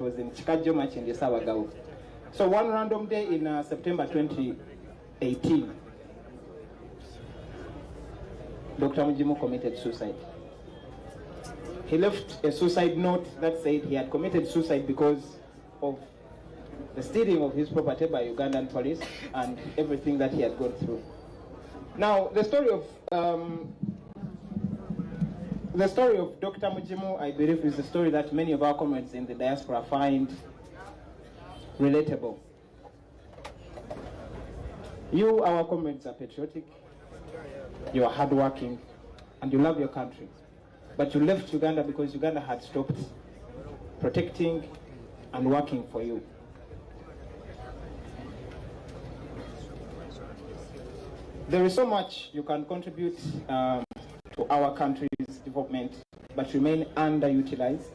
was in Chikajo March in Yesawagao. So one random day in September 2018, Dr. Mujimu committed suicide. He left a suicide note that said he had committed suicide because of the stealing of his property by Ugandan police and everything that he had gone through. Now, the story of Dr. Mujimu, I believe, is a story that many of our comrades in the diaspora find relatable. You, our comrades, are patriotic, you are hardworking, and you love your country. But you left Uganda because Uganda had stopped protecting and working for you. There is so much you can contribute to our country's development, but remain underutilized.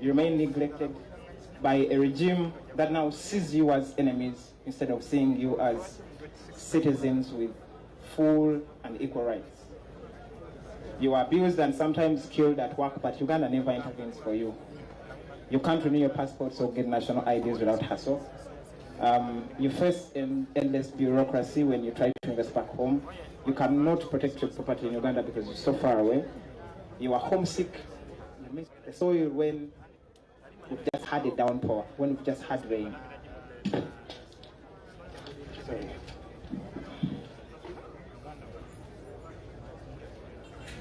You remain neglected by a regime that now sees you as enemies instead of seeing you as citizens with full and equal rights. You are abused and sometimes killed at work, but Uganda never intervenes for you. You can't renew your passports or get national IDs without hassle. You face endless bureaucracy when you try to invest back home. You cannot protect your property in Uganda because you're so far away. You are homesick. You miss the soil when we've just had a downpour, when we've just had rain. Sorry.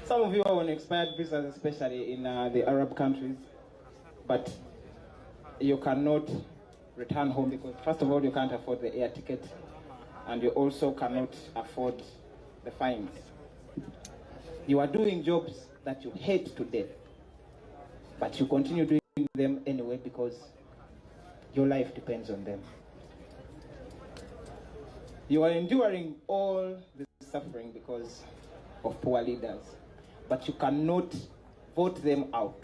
Some of you are on expired visas, especially in the Arab countries, but you cannot return home because, first of all, you can't afford the air ticket, and you also cannot afford the fines. You are doing jobs that you hate to death, but you continue doing them anyway because your life depends on them. You are enduring all this suffering because of poor leaders, but you cannot vote them out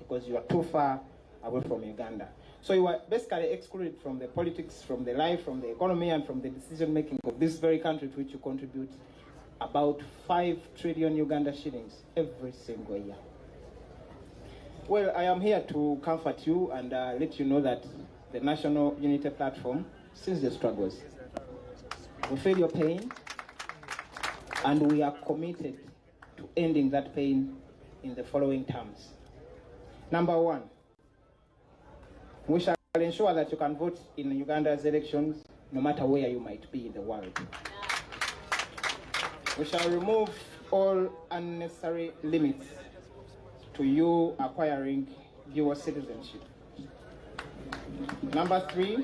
because you are too far away from Uganda. So you are basically excluded from the politics, from the life, from the economy, and from the decision-making of this very country to which you contribute about 5 trillion Uganda shillings every single year. Well, I am here to comfort you and let you know that the National Unity Platform sees the struggles. We feel your pain, and we are committed to ending that pain in the following terms. Number 1, we shall ensure that you can vote in Uganda's elections no matter where you might be in the world. We shall remove all unnecessary limits to you acquiring dual citizenship. Number 3,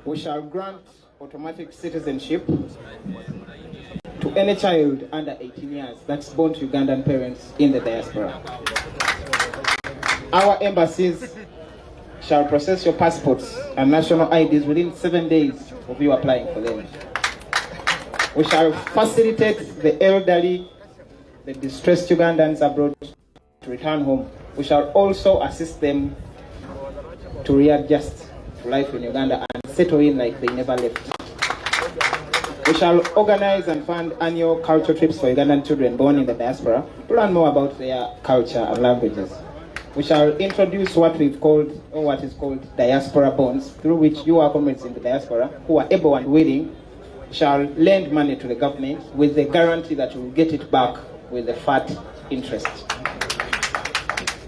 we shall grant automatic citizenship to any child under 18 years that's born to Ugandan parents in the diaspora. Our embassies shall process your passports and national IDs within 7 days of you applying for them. We shall facilitate the elderly, the distressed Ugandans abroad to return home. We shall also assist them to readjust to life in Uganda and settle in like they never left. We shall organize and fund annual culture trips for Ugandan children born in the diaspora to learn more about their culture and languages. We shall introduce what is called diaspora bonds, through which you, our comrades in the diaspora, who are able and willing, shall lend money to the government with the guarantee that you will get it back with the fat interest.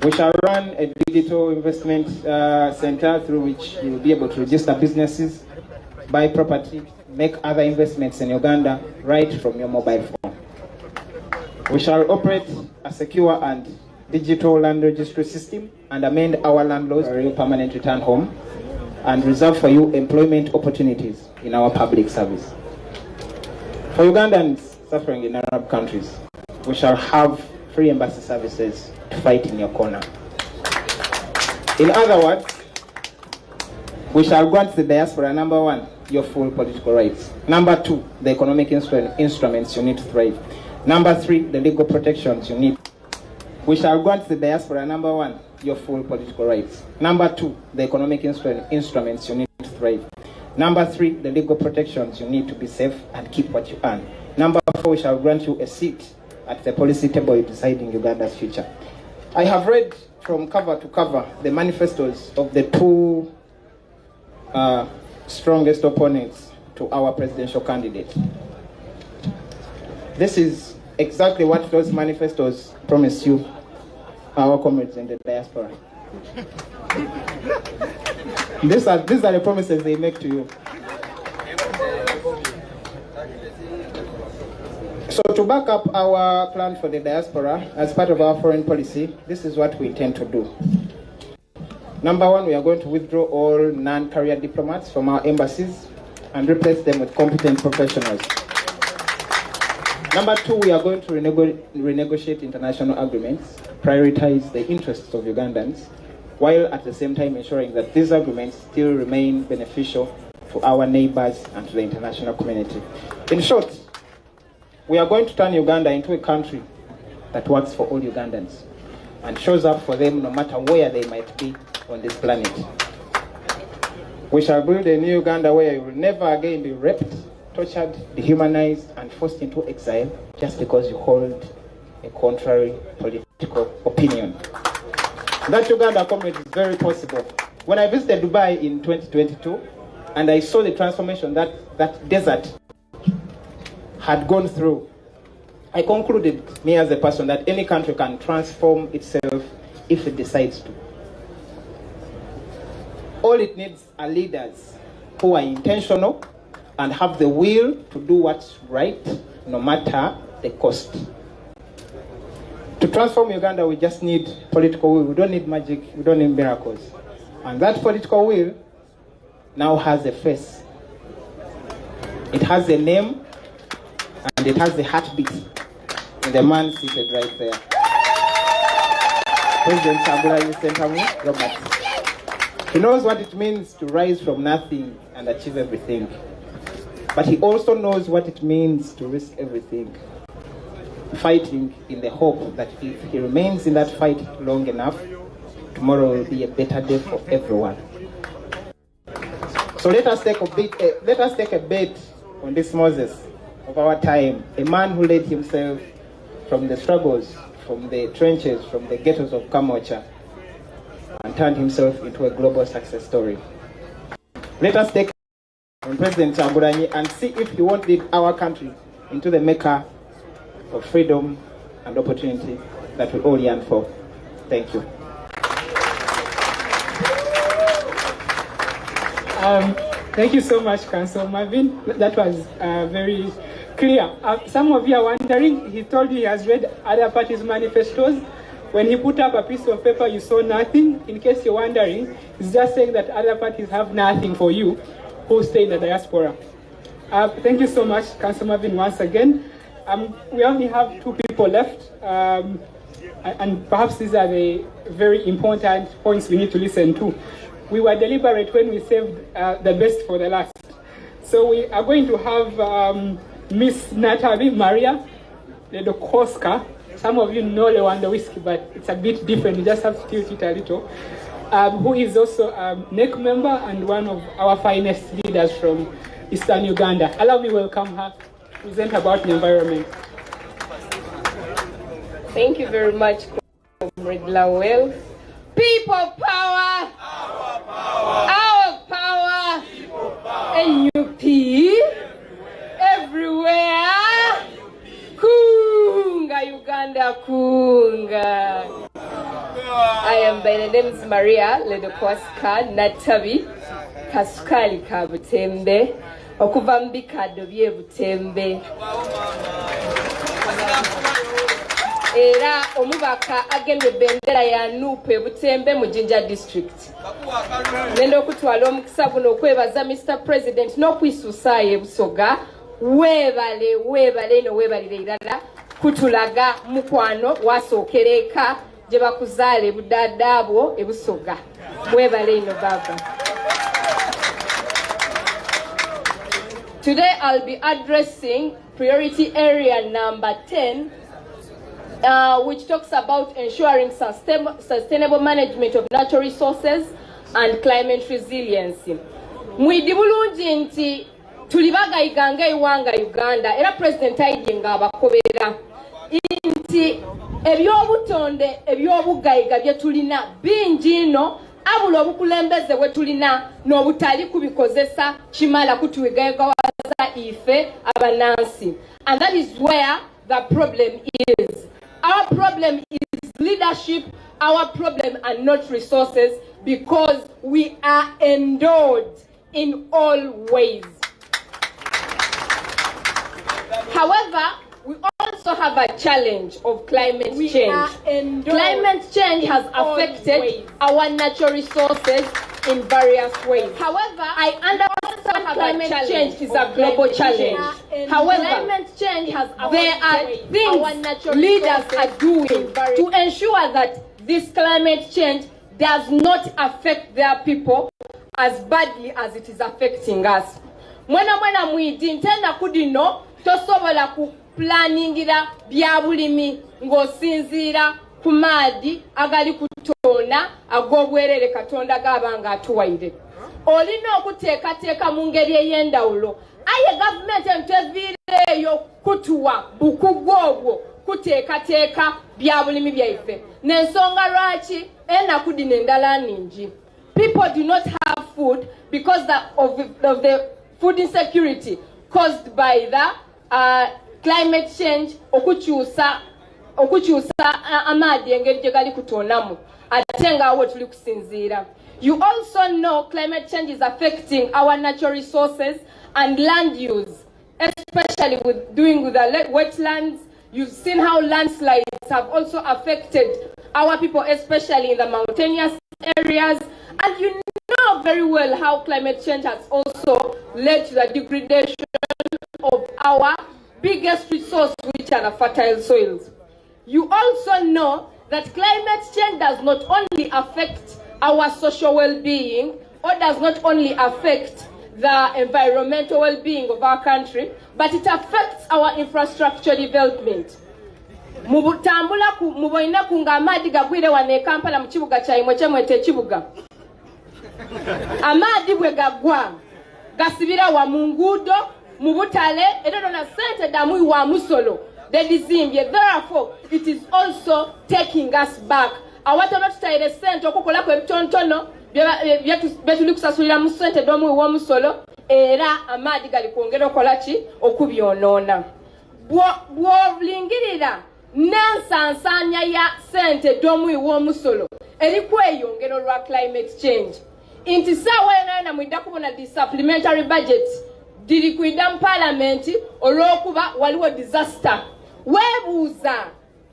We shall run a digital investment center through which you will be able to register businesses, buy property, make other investments in Uganda right from your mobile phone. We shall operate a secure and digital land registry system and amend our land laws for your permanent return home and reserve for you employment opportunities in our public service. For Ugandans suffering in Arab countries, we shall have free embassy services to fight in your corner. In other words, we shall grant the diaspora, number 1, your full political rights. Number 2, the economic instruments you need to thrive. Number 3, the legal protections you need. We shall grant the diaspora, number 1, your full political rights. Number 2, the economic instruments you need to thrive. Number 3, the legal protections you need to be safe and keep what you earn. Number 4, we shall grant you a seat at the policy table deciding Uganda's future. I have read from cover to cover the manifestos of the two strongest opponents to our presidential candidate. This is exactly what those manifestos promise you, our comrades in the diaspora. These are the promises they make to you. So to back up our plan for the diaspora as part of our foreign policy, this is what we intend to do. Number one, we are going to withdraw all non-career diplomats from our embassies and replace them with competent professionals. Number two, we are going to renegotiate international agreements, prioritize the interests of Ugandans, while at the same time ensuring that these agreements still remain beneficial to our neighbors and to the international community. In short, we are going to turn Uganda into a country that works for all Ugandans and shows up for them no matter where they might be on this planet. We shall build a new Uganda where you will never again be raped, tortured, dehumanized, and forced into exile just because you hold a contrary political opinion. That Uganda, comrades, is very possible. When I visited Dubai in 2022 and I saw the transformation that desert had gone through, I concluded, me as a person, that any country can transform itself if it decides to. All it needs are leaders who are intentional and have the will to do what's right, no matter the cost. To transform Uganda, we just need political will. We don't need magic, we don't need miracles. And that political will now has a face. It has a name, and it has the heartbeat in the man seated right there. President Kyagulanyi Ssentamu Robert. He knows what it means to rise from nothing and achieve everything. But he also knows what it means to risk everything, fighting in the hope that if he remains in that fight long enough, tomorrow will be a better day for everyone. So let us take a bet on this Moses of our time, a man who led himself from the struggles, from the trenches, from the ghettos of Kamocha, and turned himself into a global success story. Let us take on President Kyagulanyi and see if he won't lead our country into the mecca of freedom and opportunity that we all yearn for. Thank you. Thank you so much, Councillor Marvin. That was very clear. Some of you are wondering, he told you he has read other parties' manifestos. When he put up a piece of paper, you saw nothing. In case you're wondering, he's just saying that other parties have nothing for you who stay in the diaspora. Thank you so much, Councillor Marvin, once again. We only have two people left, and perhaps these are the very important points we need to listen to. We were deliberate when we saved the best for the last. So we are going to have Miss Natalie Maria Ledokoska. Some of you know Lewandowski, but it's a bit different. You just have to tilt it a little. Who is also a NEC member and one of our finest leaders from Eastern Uganda. Allow me to welcome her to present about the environment. Thank you very much, Comrade Lawel. People power! Our power! Our power! People power! NUP! Everywhere! Kunga, Uganda, Kunga! I am by the name is Maria Ledokwaska Natabi Kasukali Kabutembe okuva mbikado bye Butembe era omubaka agende bendera ya Nupe Butembe mu Jinja district nendo okutwala omukisa guno okwebaza Mr. President n'okwisusayo Busoga webale no webalire irala kutulaga mukwano wasookereka je bakuzaale budaddaabwo ebusoga mwebale ino baba. Today I'll be addressing priority area number 10 which talks about ensuring sustainable management of natural resources and climate resilience. Mwidi bulungi nti tulibagayiganga iwanga Uganda era President ayinga abakobera nti ebyobutonde ebyobugayiga bye tulina bingi nno abula obukulembeze bwe tulina n'obutali kubikozesa kimala kutuwigayigawaza ife abanansi. And that is where the problem is. Our problem is leadership. Our problem are not resources, because we are endowed in all ways. However, we also have a challenge of climate change. Climate change has affected our natural resources in various ways. However, I understand climate change is a global challenge. However, climate change has there are things leaders are doing to ensure that this climate change does not affect their people as badly as it is affecting us. Mwena mwidi ntenda kudino tosobola ku planningira bya bulimi ng'osinziira ku maadi agali kutona ag'obwerere Katonda g'abanga atuwaire. Olina okuteekateeka mu ngeri ey'endawulo. Aye gavumenti enteviireeyo kutuwa bukugu obwo kuteekateeka bya bulimi byaife. N'ensonga lwaki ennaku dino endala nningi. People do not have food because of the food insecurity caused by the climate change, okukyusa amaadi engeri gye gali kutonamu ate nga awo tuli kusinziira. You also know climate change is affecting our natural resources and land use, especially with the wetlands. You've seen how landslides have also affected our people, especially in the mountainous areas. And you know very well how climate change has also led to the degradation of our biggest resource, which are the fertile soils. You also know that climate change does not only affect our social well-being, or does not only affect the environmental well-being of our country, but it affects our infrastructure development. Mubutambula muboina kunga amadi gagwire wane Kampala mu kibuga kyaimwe kyemwete ekibuga. Amadi bwe gagwa gasibira wa mungudo mubutale edono na sente damu wa musolo the dizimbye. Therefore it is also taking us back. Awatono tutaire sente okukola kwe bitontono byetuli kusasulira mu sente domu wa musolo era amadi gali kwongera okolachi okubyonona. Bwolingirira nensansanya ya sente domu wa musolo eri kweyongero lwa climate change. Inti sawa ena mwida kubona di supplementary budget diri kuida mu parliament olwokuba waliwo disaster. Webuuza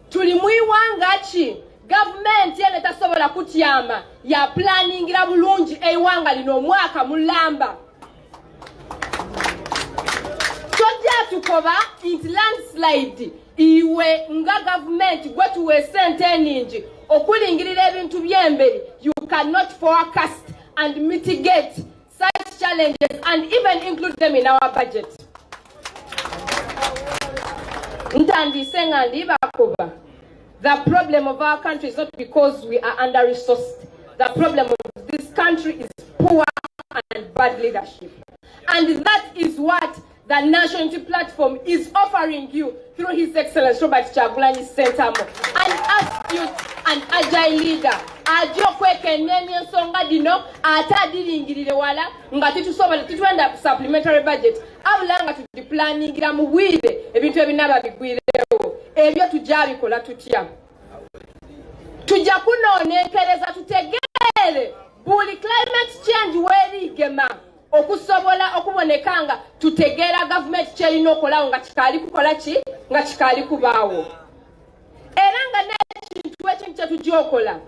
tuli muiwanga ki government yene tasobola kutyama ya planningira bulungi eiwanga lino omwaka mulamba. Tojja tukoba inti landslide iwe nga government gwetuwe sente eningi okulingirira ebintu by'emberi. You cannot forecast and mitigate such challenges and even include them in our budget. The problem of our country is not because we are under-resourced. The problem of this country is poor and bad leadership. And that is what the National Unity Platform is offering you through His Excellency Robert Kyagulanyi Ssentamu. An astute and agile leader. Ajo kweke neni ensonga dino atadiringirire wala nga titusobola titwenda supplementary budget abula nga tudi planningira mu bwire ebintu ebinaba bigwirewo ebyo tujja bikola tutya. Tujja kunoonekereza tutegeere buli climate change werigema okusobola okubonekanga tutegeera government kyerina okolawo nga kikaali kukola ki nga kikaali kubaawo era nga n'ekintu ekintu kyetujja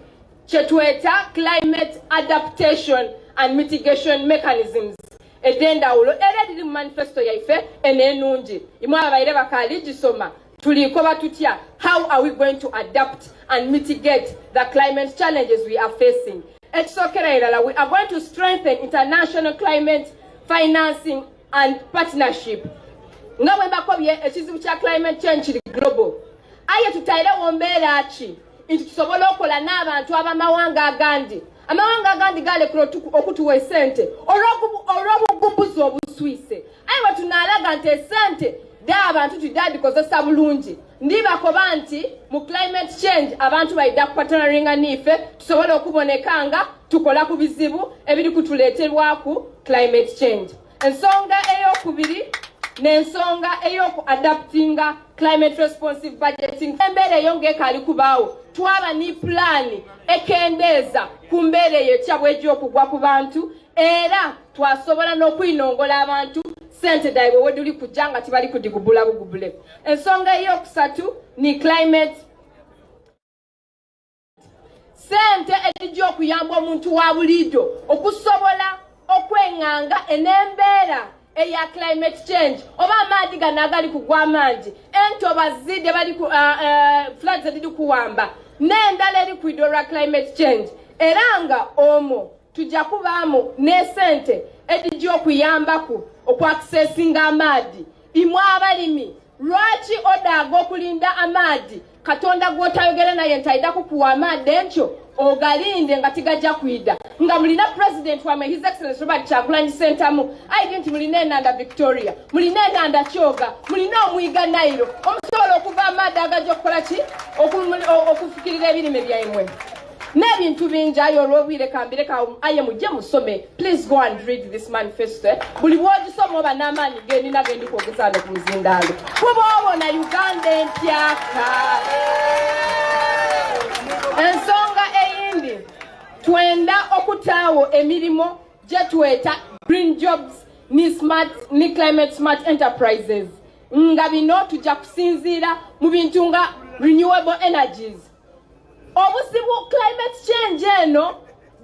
chetweta climate adaptation and mitigation mechanisms edendawulo era diri mu manifesto yaife enenungi imwe abaire bakali gisoma tuliko batutya how are we going to adapt and mitigate the climate challenges we are facing. We are going to strengthen international climate financing and partnership. Nga wemba kobye ekizibu kya climate change kiri global. Aye tutaire wombeera aki inti tusobola okola n'abantu abamawanga agandi. Amawanga agandi gale okutuwa esente olw'obugumbuzi obuswise. Aye tunalaga nti esente da abantu tudadikozesa bulungi ndibakoba nti mu climate change abantu bayida kupatanaringa nife tusobole okubonekanga tukola ku bizibu ebiri kutuleeterwaku climate change. Ensonga eyokubiri n'ensonga ey'oku adaptinga climate responsive budgeting. Embeera eyo ng'ekaali kubaawo twaba ni pulaani ekendeeza ku mbeera eyo ekyabwejja okugwa ku bantu era twasobola n'okwinongola abantu sente daibwe weduli kujja nga tibali kudigubula bugubule. Ensonga eyokusatu ni climate sente ezijja okuyamba omuntu wa bulijjo okusobola okwenganga enembeera eya climate change oba amaadhi gano agali kugwa amangi entoba zide bali ku floods eziri kuwamba n'endala eri kuidora climate change era nga omwo tujja kubaamu n'esente ezijja okuyambaku okwakisesinga amaadhi. Imwe abalimi lwaki odaaga okulinda amaadhi katonda gw'otayogera naye ntayida kukuwa amaadhi ekyo ogalinde nga tigajja kwida nga mulina president wa His Excellency Robert Kyagulanyi Ssentamu ayidi nti mulina enanda Victoria mulina enanda Kyoga mulina omwiga Nairo omusobola okuva amaadhi agajja okukola ki okufukirira ebirime byammwe n'ebintu bingi ayo olw'obwire kambire kawo aye mujje musome. Please go and read this manifesto. Buli bw'ogisoma oba n'amaanyi genina gendi kwogezaano ku muzindaalo kuba obona Uganda empyaka. Ensonga eyindi twenda okutaawo emirimu gye tweta green jobs ni climate smart enterprises nga bino tujja kusinziira mu bintu nga renewable energies. Obusibu climate change eno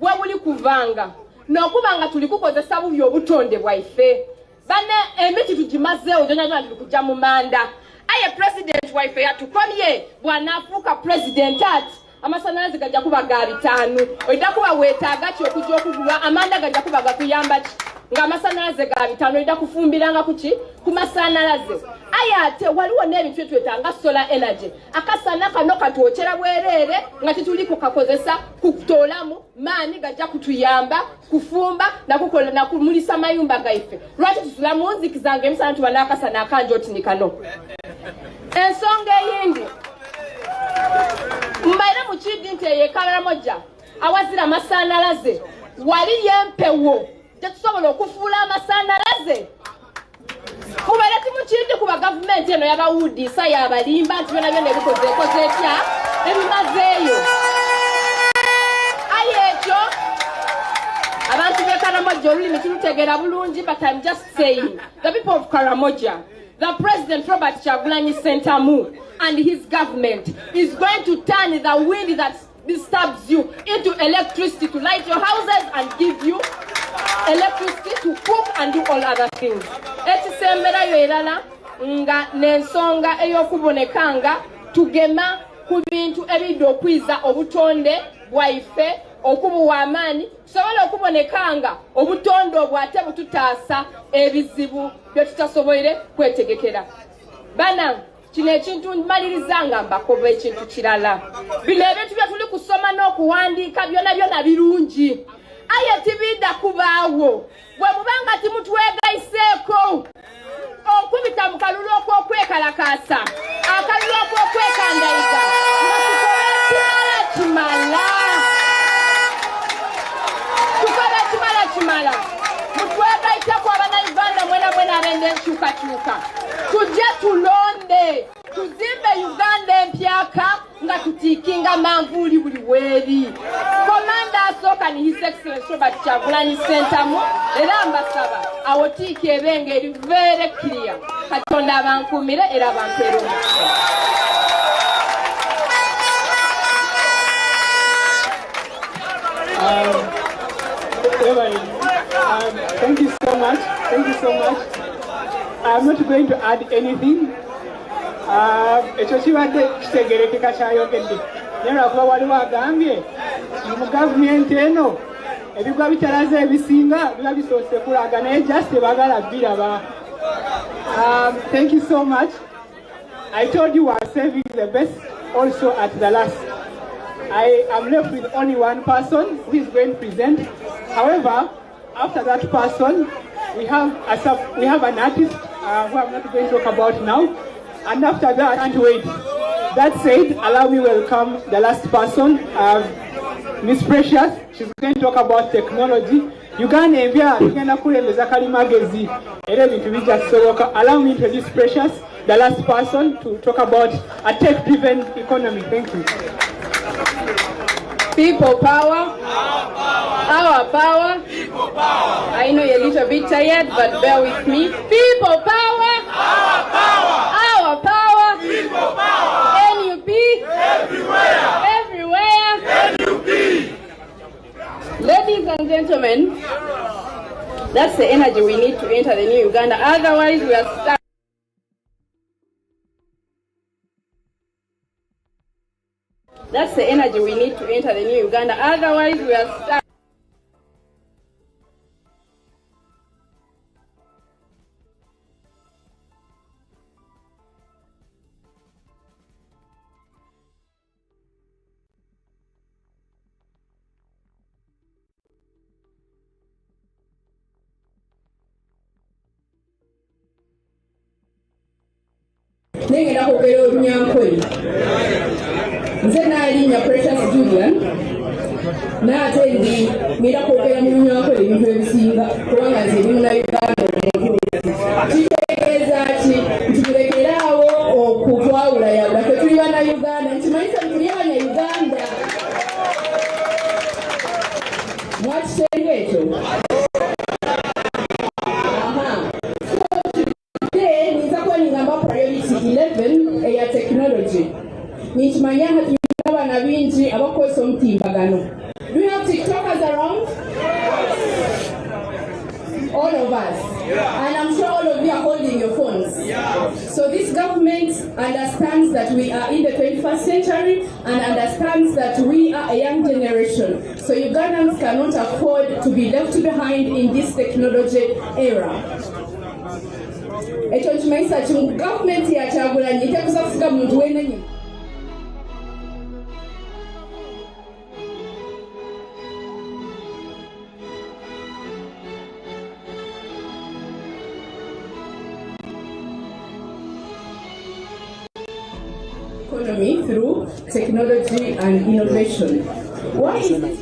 bwe buli kuvanga n'okuba nga tuli kukozesa bubi obutonde bwaife bane emiti tugimazeewo gyonna tuli kujja mu manda. Aye president waife yatukomye bw'anaafuuka president ati amasanalaze gajja kuba ga 5 oida kuba weetaaga ki okujja okugulwa amanda gajja kuba gakuyamba ki nga amasanalaze ga 5 oida kufumbiranga kuki ku masanalaze. Aye ate waliwo n'ebintu twetanga solar energy akasana kano katwokyera bwereere nga tituli kukakozesa kutoolamu maani gajja kutuyamba kufumba nakukola nakumulisa mayumba gaife lwaki tusula munziki zange emisana tuba n'akasana akanje oti ni kano. Ensonga eyindi mbaire mukidi nti eyekalamoja awazira amasanalaze wali yempewo tetusobola okufuula amasanalaze kubaire timukidi kuba gavumenti eno yabawudiisa yabalimba nti byona byona ebikozeekoze etya ebimazeeyo. Aye ekyo abantu b'ekaramoja olulimi tulutegeera bulungi but I'm just saying the people of Karamoja, the President Robert Kyagulanyi Ssentamu and his government is going to turn the wind that disturbs you into electricity to light your houses and give you electricity to cook and do all other things. Ekisembera yo erala nga n'ensonga ey'okubonekanga tugema ku bintu ebidde okwiza obutonde bwaife okubuwa amaanyi tusobole okubonekanga obutonde obwo ate bututaasa ebizibu bye tutasoboire kwetegekera. Bana kino ekintu malirizanga mbakoba ekintu kirala bino ebintu bye tuli kusoma n'okuwandiika byona byona birungi aye tibidda kubaawo bwe mubanga timutwegaiseeko okubita mu kalulu okw'okwekalakaasa akalulu okw'okwekandayiga tukole kimala mutwegaiteko abanayuganda mwena abende enkyukakyuka tujje tulonde tuzimbe Uganda empyaka nga tutiikinga manvuuli buli weeri. Komanda asooka ni His Excellency Robert Kyagulanyi Ssentamu era mbasaba awo tiiki ebenga eri very clear. Katonda abankuumire era bampeera omukisa. Thank you so much. Thank you so much. I'm not going to add anything. Ekyo kibadde kitegerekeka kyayogedde naye lwakuba waliwo agambye mu gavumenti eno ebigwa bitalaze ebisinga biba bisoose kulaga naye just tebagala biraba. Thank you so much. I told you we are saving the best also at the last. I am left with only one person who is going to present. However, after that person, we have an artist who I'm not going to talk about now. And after that, I can't wait. That said, allow me welcome the last person, Miss Precious. She's going to talk about technology. Uganda envya igenda kulembeza kalimagezi era ebintu bijja kusoboka. Allow me to introduce Precious, the last person, to talk about a tech-driven economy. Thank you. People power. Our power. People power. I know you're a little bit tired, but bear with me. People power. Our power. Our power. People power. NUP. Everywhere. Everywhere. NUP. Ladies and gentlemen, that's the energy we need to enter the new Uganda. Otherwise, we are stuck. That's the energy we need to enter the new Uganda. Otherwise, we are stuck. Nengera kwogera olunyankole nze naalinya Precious Julian naate ndi ngenda kwogera mu lunyankole ebintu ebisinga kubanga nze ndi munnauganda omuntu kitegeeza ki nti tulekeraawo okutwawula yabula fe tuli bannauganda nkimanyisa tuli abanyayuganda mwakitenga ekyo. Priority 11 eya technology. Nichimanya hatuna bana bingi abakoze omutimbagano. Do you have TikTokers around? All of us. And I'm sure all of you are holding your phones. So this government understands that we are in the 21st century and understands that we are a young generation. So Ugandans cannot afford to be left behind in this technology era. Ekyo kimanyisa ki mu gavumenti ya Kyagulanyi tekuza kusiga muntu wenenye. Economy through technology and innovation. Why is this?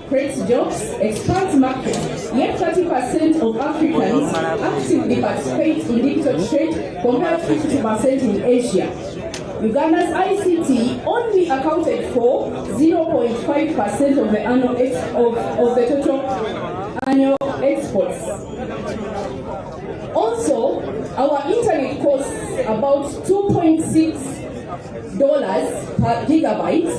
Creates jobs, expands markets, yet 30% of Africans actively participate in digital trade compared to 50% in Asia. Uganda's ICT only accounted for 0.5% of the annual of the total annual exports. Also, our internet costs about $2.6 per gigabyte.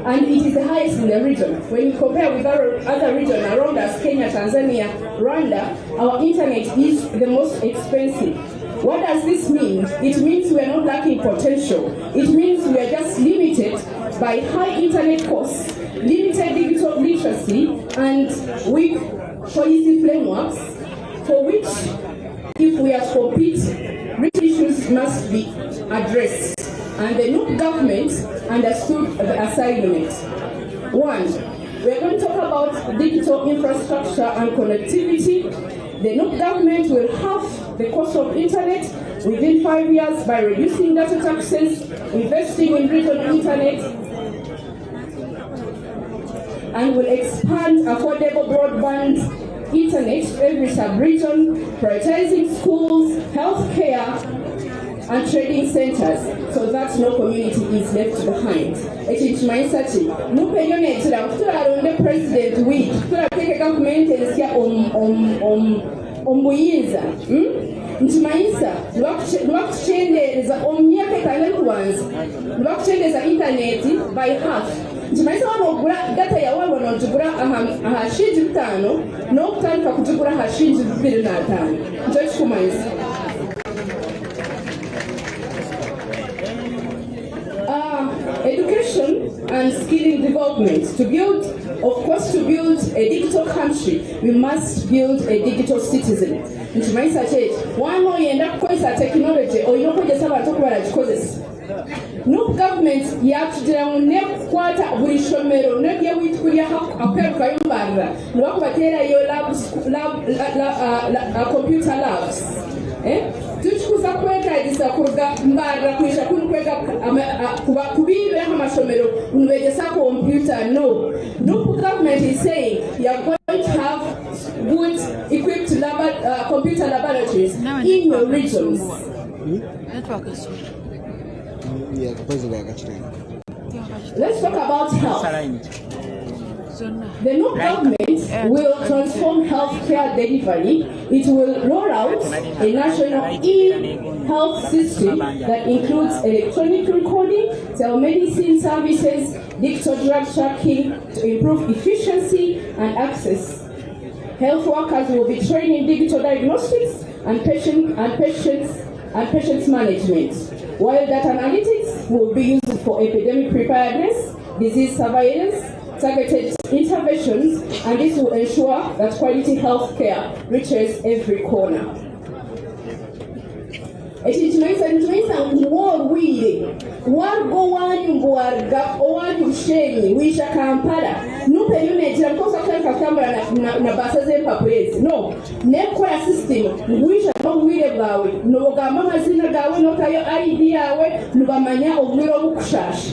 And it is the highest in the region. When you compare with other regions around us, Kenya, Tanzania, Rwanda, our internet is the most expensive. What does this mean? It means we are not lacking potential. It means we are just limited by high internet costs, limited digital literacy, and weak policy frameworks for which, if we are to compete, rich issues must be addressed. And the new government understood the assignment. One, we are going to talk about digital infrastructure and connectivity. The new government will halve the cost of internet within 5 years by reducing data taxes, investing in regional internet, and will expand affordable broadband internet to every sub-region, prioritizing schools, healthcare, and trading centers, so that no community is left behind. It kimanyisa ki nupenyo netira kutulonde president week tulateka government erisya ombuyinza nkimanyisa lwakucendereza omyaka etandatu wansi lwakucendereza internet by half. Nkimanyisa wano ogula data yawe wano ogigula aha shilingi 5 n'okutandika kugigula aha shilingi 25. Nikyo kikumanyisa. Education and skilling development. To build a digital country, we must build a digital citizen. Nkimanyisa ki wano oyenda kukozesa technology olina okukozesa abantu okubala gikozesa NUP government yatugira nekwata buli shomero nebye witukulya akweruka yumbarira nibakubatera yo computer labs tuchikuza kwegagisa kuruga mbarira kwisha kwega kubibe amashomero unwegesa computer. No, NUP government is saying you are going to have good equipped computer laboratories in your regions. Let's talk about health. The new government will transform healthcare delivery. It will roll out a national e-health system that includes electronic recording, telemedicine services, digital drug tracking to improve efficiency and access. Health workers will be trained in digital diagnostics and patients management, while data analytics will be used for epidemic preparedness, disease surveillance, targeted interventions, and this will ensure that quality health care reaches every corner. Ekitumenyesa ng'obwire wargo wanyu mbwarga owanyu mshenyi wisha Kampala nupe yunetira mkosa kuleka kambala na basa z'empapurezi no nekola system ngwisha n'obwire bwawe nobugamba amazina gawe notayo ID yawe nubamanya obwire obukushasha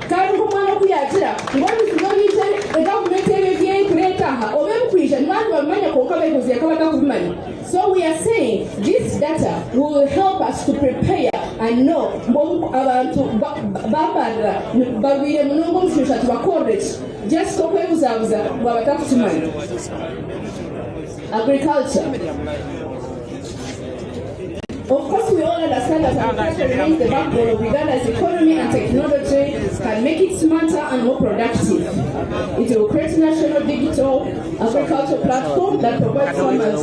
kandi kumwana kuyatira ngoni zigonyite government ebye kuretaha obemukwisha nibandi bamanya ko kabekoze yakabaka kubimanya. So we are saying this data will help us to prepare and know abantu babara babire munongo mshusha tubakorrect just okwebuzabuza bwabatakutumanya. Agriculture. Of course, we all understand that agriculture remains the backbone of Uganda's economy, and technology can make it smarter and more productive. It will create a national digital agriculture platform that provides farmers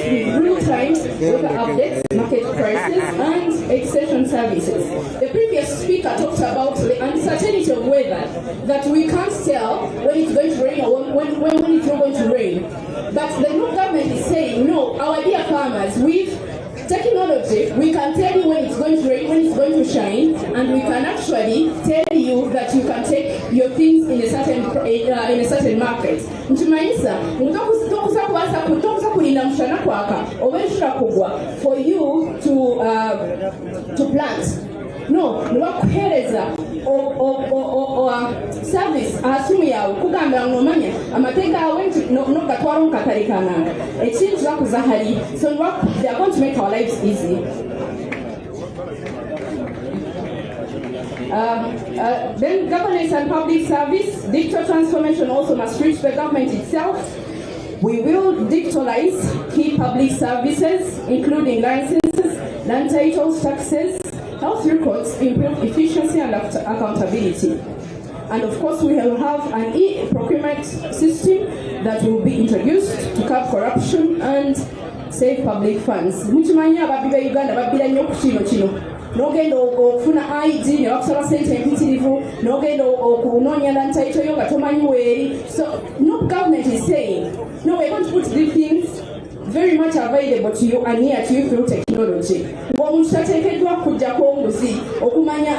with real-time weather updates, market prices, and extension services. The previous speaker talked about the uncertainty of weather, that we can't tell when it's going to rain or when it's not going to rain. But the new government is saying, no, our dear farmers, with technology, we can tell you when it's going to rain, when it's going to shine, and we can actually tell you that you can take your things in a certain market. Ntumaisa, ntokuza kulinda mshana kwaka, obeshura kugwa for you to plant. No, nibakuhereza service asumu yawe kugambira ngomanya amateka awe no gatwara mukatarikana ekintu zakuzahari. So they are going to make our lives easy. Then governance and public service, digital transformation also must reach the government itself. We will digitalize key public services, including licenses, land titles, taxes, health records, improve efficiency and accountability. And of course, we will have an e-procurement system that will be introduced to curb corruption and save public funds. Muchimanya ababiba Uganda babira nnyo ku kino. N'ogenda okufuna ID ne bakusaba ssente empitirivu, n'ogenda okunoonya land title yo nga tomanyi weeri. So no government is saying, no, we're going to put these things very much available to you and near to you through technology. Ng'omuntu tateekeddwa kujjako nguzi okumanya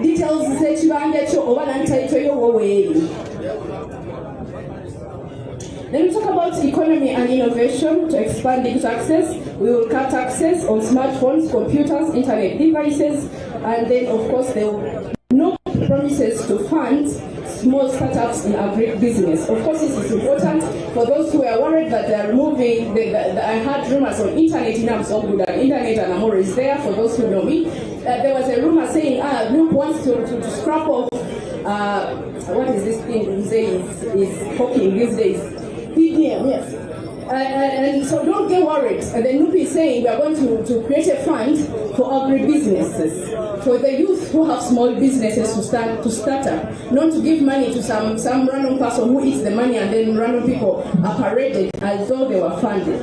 details z'ekibanja kyo oba land title yo woweeri. Then we talk about economy and innovation to expand digital access. We will cut access on smartphones, computers, internet devices, and then of course there will be no promises to fund small startups in agribusiness. Of course, this is important for those who are worried that they are removing. I heard rumors on internet in Amazon that internet and Amor is there. For those who know me, there was a rumor saying group wants to scrap off what is this thing you say is talking these days? PDM, yes. And so don't get worried. And the NUP is saying we are going to create a fund for agribusinesses, for the youth who have small businesses to start up, not to give money to some random person who eats the money and then random people are paraded as though they were funded.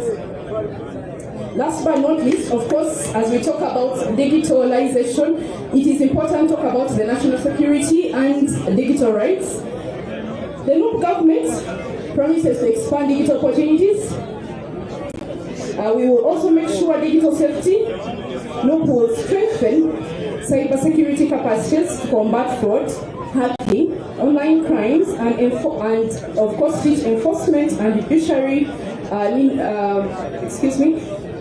Last but not least, of course, as we talk about digitalization, it is important to talk about the national security and digital rights. The NUP government promises to expand digital opportunities. We will also make sure digital safety. NUP will strengthen cybersecurity capacities to combat fraud, hacking, online crimes, and of course street enforcement and judiciary.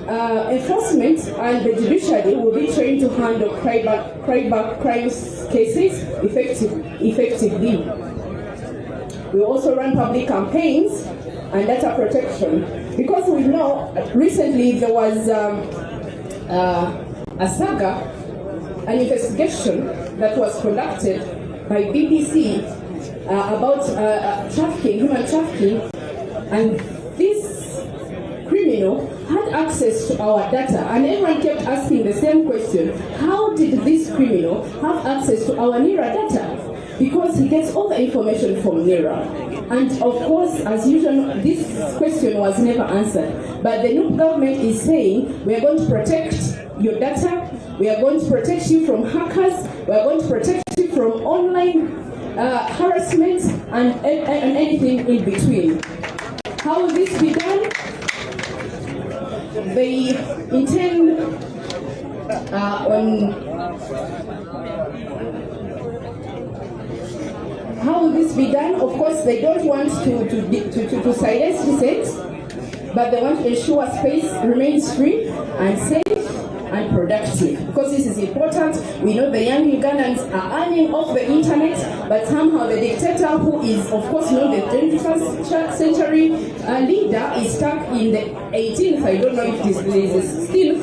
Enforcement and the judiciary will be trained to handle cyber crimes cases effectively. We also run public campaigns and data protection, because we know recently there was a saga, an investigation that was conducted by BBC about human trafficking, and this criminal had access to our data, and everyone kept asking the same question: how did this criminal have access to our NIRA data? Because he gets all the information from NIRA. And of course, as usual, this question was never answered. But the new government is saying, we are going to protect your data, we are going to protect you from hackers, we are going to protect you from online harassment and anything in between. How will this be done? They intend how will this be done? Of course, they don't want to silence dissent, but they want to ensure space remains free and safe and productive. Because this is important. We know the young Ugandans are earning off the internet, but somehow the dictator, who is of course not the 21st century leader, is stuck in the 18th. I don't know if this is still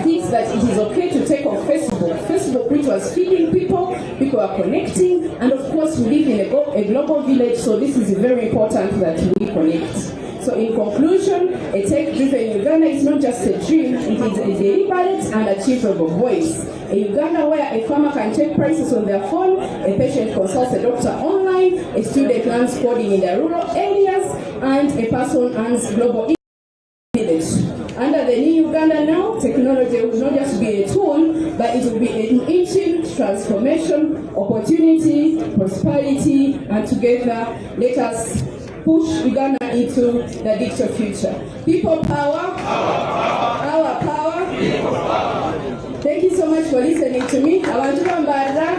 thinks that it is okay to take off Facebook, which was feeding people are connecting, and of course we live in a global village, so this is very important that we connect. So in conclusion, a tech-driven Uganda is not just a dream, it is a deliberate and achievable voice. A Uganda where a farmer can check prices on their phone, a patient consults a doctor online, a student learns coding in their rural areas, and a person earns global village. Under the new Uganda now, technology will not just be a tool, but it will be an engine, transformation, opportunity, prosperity, and together let us push Uganda into the digital future. People power, our power. People power. Thank you so much for listening to me. Abantu bambara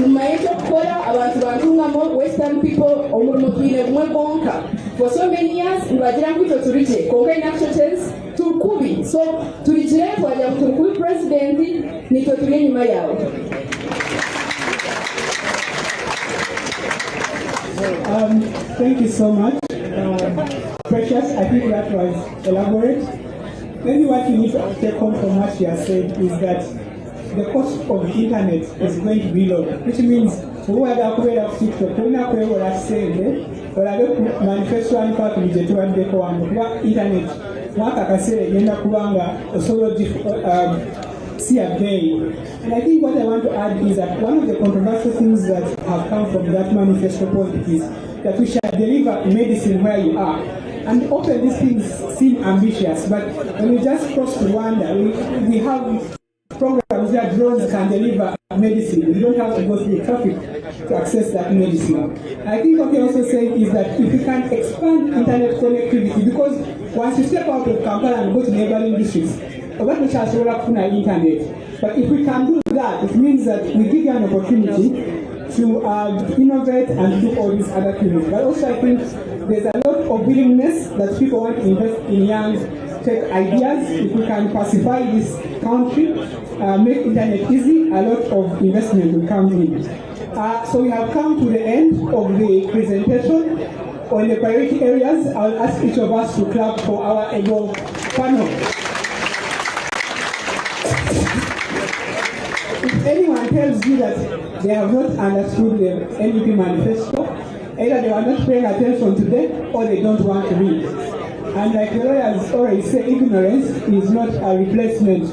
mumayeto kukola abantu bantungamo Western people omulimo twine gumwe bonka. For so many years nibajira kwito turije konkai nachotes tukubi. So tulijire kwaja kutukubi president nito tuli nyuma yao. Thank you so much. Precious, I think that was elaborate. Maybe what you need to take home from what you have said is that the cost of the internet is going to be low, which means who are the creator of TikTok, who are the creator of saying, or I don't manifesto and part of the 2 day one internet. What I can say, you know, Kubanga, solo see a gain. And I think what I want to add is that one of the controversial things that have come from that manifesto point is that we shall deliver medicine where you are. And often these things seem ambitious, but when we just cross to Rwanda, we have programs where drones can deliver medicine. We don't have to go through traffic to access that medicine. I think what we also say is that if we can expand internet connectivity, because once you step out of Kampala and go to neighboring districts, we shall show up on internet. But if we can do that, it means that we give you an opportunity to innovate and do all these other things. But also I think there's a lot of willingness that people want to invest in young tech ideas. If we can pacify this country, make internet easy, a lot of investment will come in. So we have come to the end of the presentation. On the priority areas, I'll ask each of us to clap for our able panel. If anyone tells you that they have not understood the NUP manifesto, either they are not paying attention today or they don't want to read. And like the lawyers already say, ignorance is not a replacement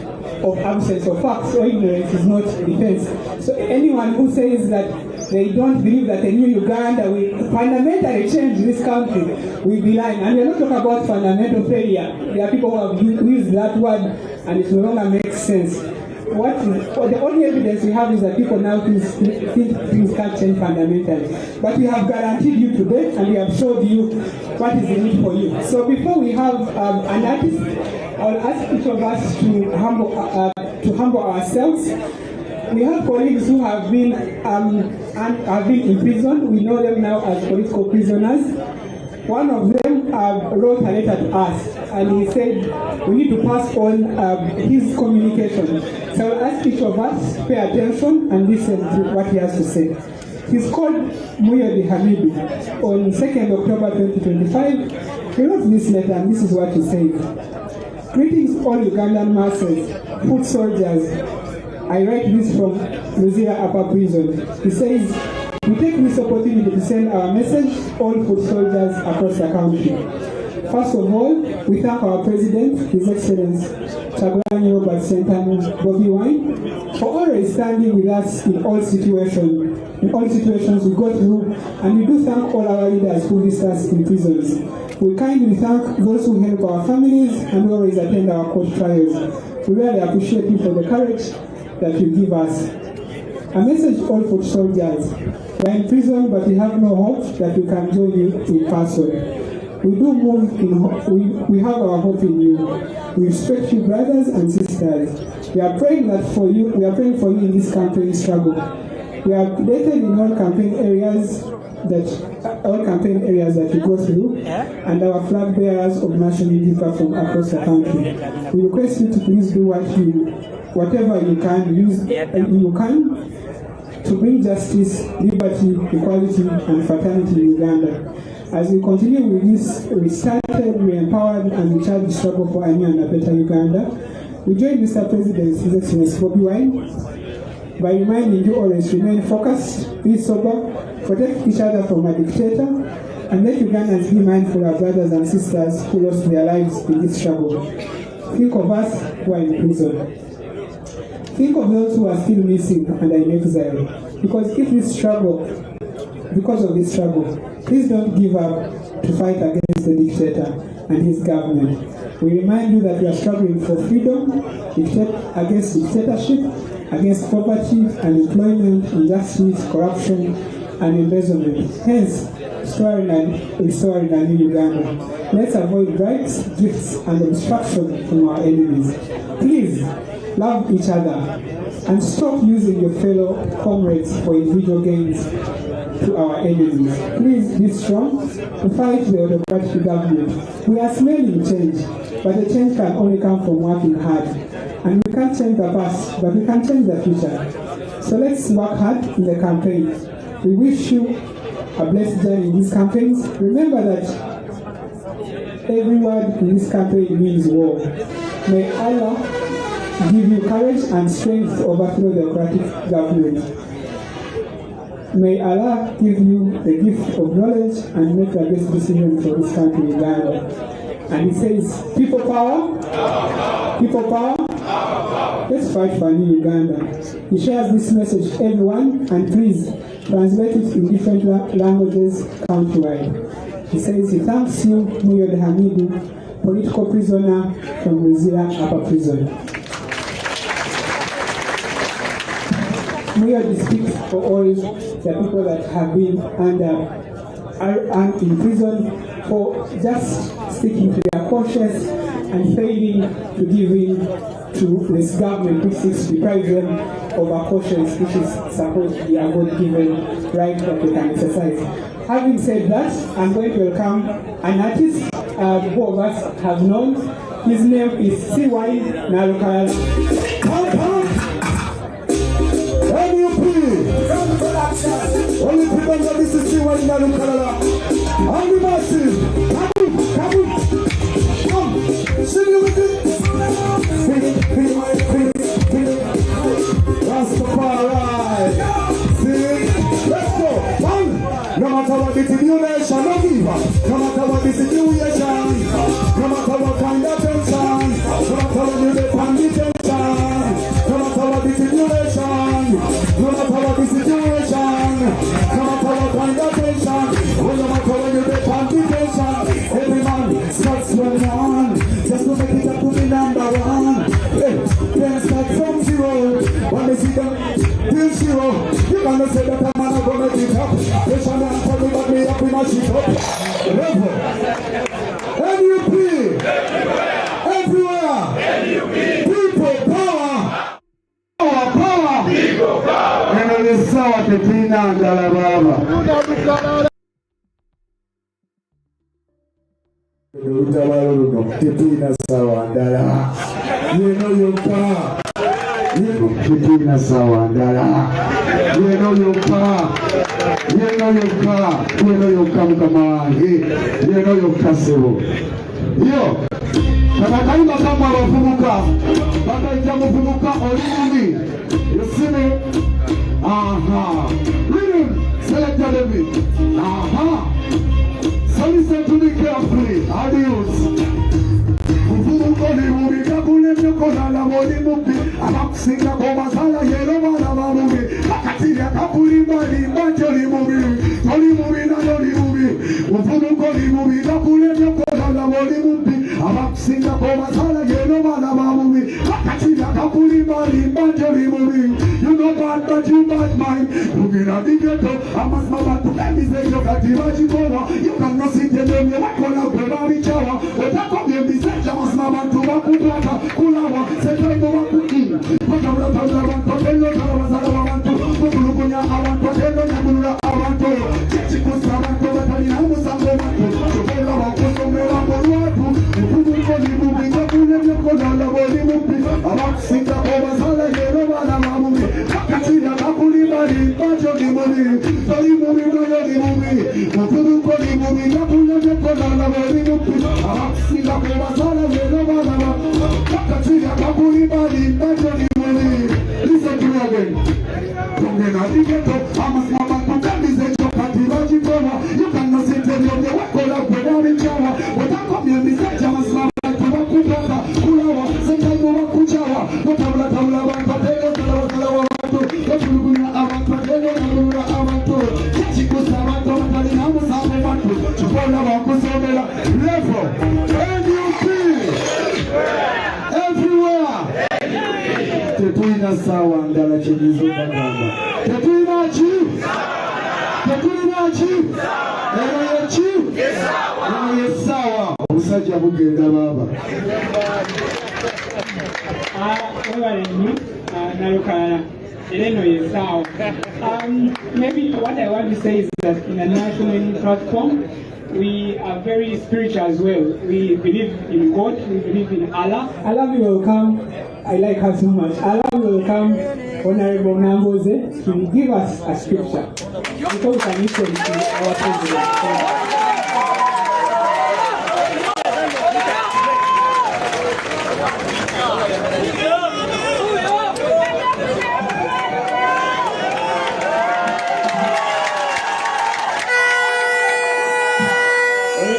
of absence of facts, so ignorance is not defense. So anyone who says that they don't believe that a new Uganda will fundamentally change this country will be lying. And we're not talking about fundamental failure. There are people who have used that word and it no longer makes sense. The only evidence we have is that people now think things can't change fundamentally. But we have guaranteed you today and we have showed you what is in it for you. So before we have an artist, I will ask each of us to humble ourselves. We have colleagues who have been imprisoned. We know them now as political prisoners. One of them wrote a letter to us, and he said we need to pass on his communication. So I'll ask each of us to pay attention and listen to what he has to say. He's called Muyodi Hamidu. On 2nd October 2025, he wrote this letter, and this is what he said. Greetings all Ugandan masses, foot soldiers. I write this from Luzira Upper Prison. He says, we take this opportunity to send our message to all foot soldiers across the country. First of all, we thank our President, His Excellency Chagulanyi Robert Sentamu Bobi Wine, for always standing with us in all situations. In all situations we go through, and we do thank all our leaders who visit us in prisons. We kindly thank those who help our families and who always attend our court trials. We really appreciate you for the courage that you give us. A message to all foot soldiers. We are in prison, but we have no hope that we can join you in person. We do move in we have our hope in you. We respect you, brothers and sisters. We are praying for you in this campaign struggle. We are updated in all campaign areas that you go through, and our flag bearers of national unity from across the country. We request you to please do whatever you can to bring justice, liberty, equality, and fraternity in Uganda. As we continue with this restarted, re-empowered, and recharged struggle for a new and a better Uganda, we join Mr. President, His Excellency Bobi Wine, by reminding you always remain focused, be sober, protect each other from a dictator, and let Ugandans be mindful of brothers and sisters who lost their lives in this struggle. Think of us who are in prison. Think of those who are still missing and are in exile. Because of this struggle, please don't give up to fight against the dictator and his government. We remind you that we are struggling for freedom, against dictatorship, against poverty, unemployment, injustice, corruption, and embezzlement. Hence, restoring a new Uganda. Let's avoid bribes, gifts, and obstruction from our enemies. Please, love each other and stop using your fellow comrades for individual gains to our enemies. Please be strong to fight the autocratic government. We are smelling change, but the change can only come from working hard. And we can't change the past, but we can change the future. So let's work hard in the campaign. We wish you a blessed journey in these campaigns. Remember that every word in this campaign means war. May Allah give you courage and strength to overthrow the autocratic government. May Allah give you the gift of knowledge and make the best decision for this country, Uganda. And he says, people power, people power, let's fight for a new Uganda. He shares this message to everyone, and please translate it in different languages countrywide. He says he thanks you, Muyodi Hamidu, political prisoner from Luzira Upper Prison. Muyodi speaks for all the people that have been in prison for just sticking to their conscience and failing to give in to this government which seeks to deprive them of our conscience, which is supposed to be a God-given right that they can exercise. Having said that, I'm going to welcome an artist who of us have known. His name is C.Y. Narukal. Only people that this is C.Y. Narukal. Only massive. Come, sing it with it. Rastafari. Sing. Let's go. One. No matter what the tribulation, no give up. No matter what the situation. No matter what kind of tension. No matter what you get on the tension. No matter what the tribulation. No matter what the situation. No matter what kind of tension. No matter what you get on the tension. Every man starts from one. Just to make it up to be number one. Hey, then start from zero. When they see them till zero, you gonna say that a man are gonna make it up. They shall not tell me that me up in my shit up. Level. NUP. Everywhere. NUP. People power. Power. Eno lyessawa tetulina ndala baba. Olutabalo luno tetulina ssaawa ndala. Yeno yokka. Tetulina ssaawa ndala. Yeno yokka. Yeno yokka mukama wange. Yeno yokka ssebo. Yo. Kakakayima kamwe abavubuka. Bakajja muvubuka olumbi. You see me? Rhythm. Selector David. So listen to me carefully. Adios. Muvubuka ni mubi kakule myokola la moni mubi. Amakusinga kwa masala yelo wana mamubi. Kakatiria kakuli mbali mbacho ni mubi. Toli mubi na noli mubi. Muvubuka ni mubi kakule myokola la moni mubi. Amakusinga kwa masala yelo wana mamubi. Kakatiria kakuli mbali mbacho ni mubi. You know bad but you bad mind. Looking at the ghetto, I must have to let me say you got the magic power. You cannot sit there and you walk on up with a big shower. But I come here, this is just my man to walk with water. Kulawa, say try to walk with him. But I'm not want to tell you that I want to. Kukulukunya, I want to tell you that I want to. Chikusa, I want to, but I am Musambo, I want to. Chukula, I want to, I want to. Kukulukunya, I want to, I want to sing the Obasala, Yellow, and I'm a movie. Kakatira, Kapuli, Badi, Pacho, the movie. Tali movie, no, the movie. Kukulukunya, movie, Kapula, the Kodala, the movie. I want to sing the Obasala, Yellow, and I'm a movie. Kakatira, Kapuli, Badi, Pacho, the movie. Listen to me again. Don't get out the ghetto. I'm a small man, but that is a joke. You cannot sit there, you walk all up without a shower. But I come here, this is just my man to walk with water. Kulawa, sometimes you walk with shower. But I'm not a lover, but I don't know what I want to. But you're going to have a problem, I want to. Chikusa, I want to, but I want to. Chupola, I want to, level. NUP! Everywhere! Tetulina sawa ndala chidizo kagamba. Tetulina chi? Tetulina chi? Eno chi? Eno sawa. Musajja bugenda baba. Maybe what I want to say is that in a national platform, we are very spiritual as well. We believe in God, we believe in Allah. Allah will come. I like her so much. Allah will come, Honorable Namboze, to give us a scripture. Because we can listen to our president.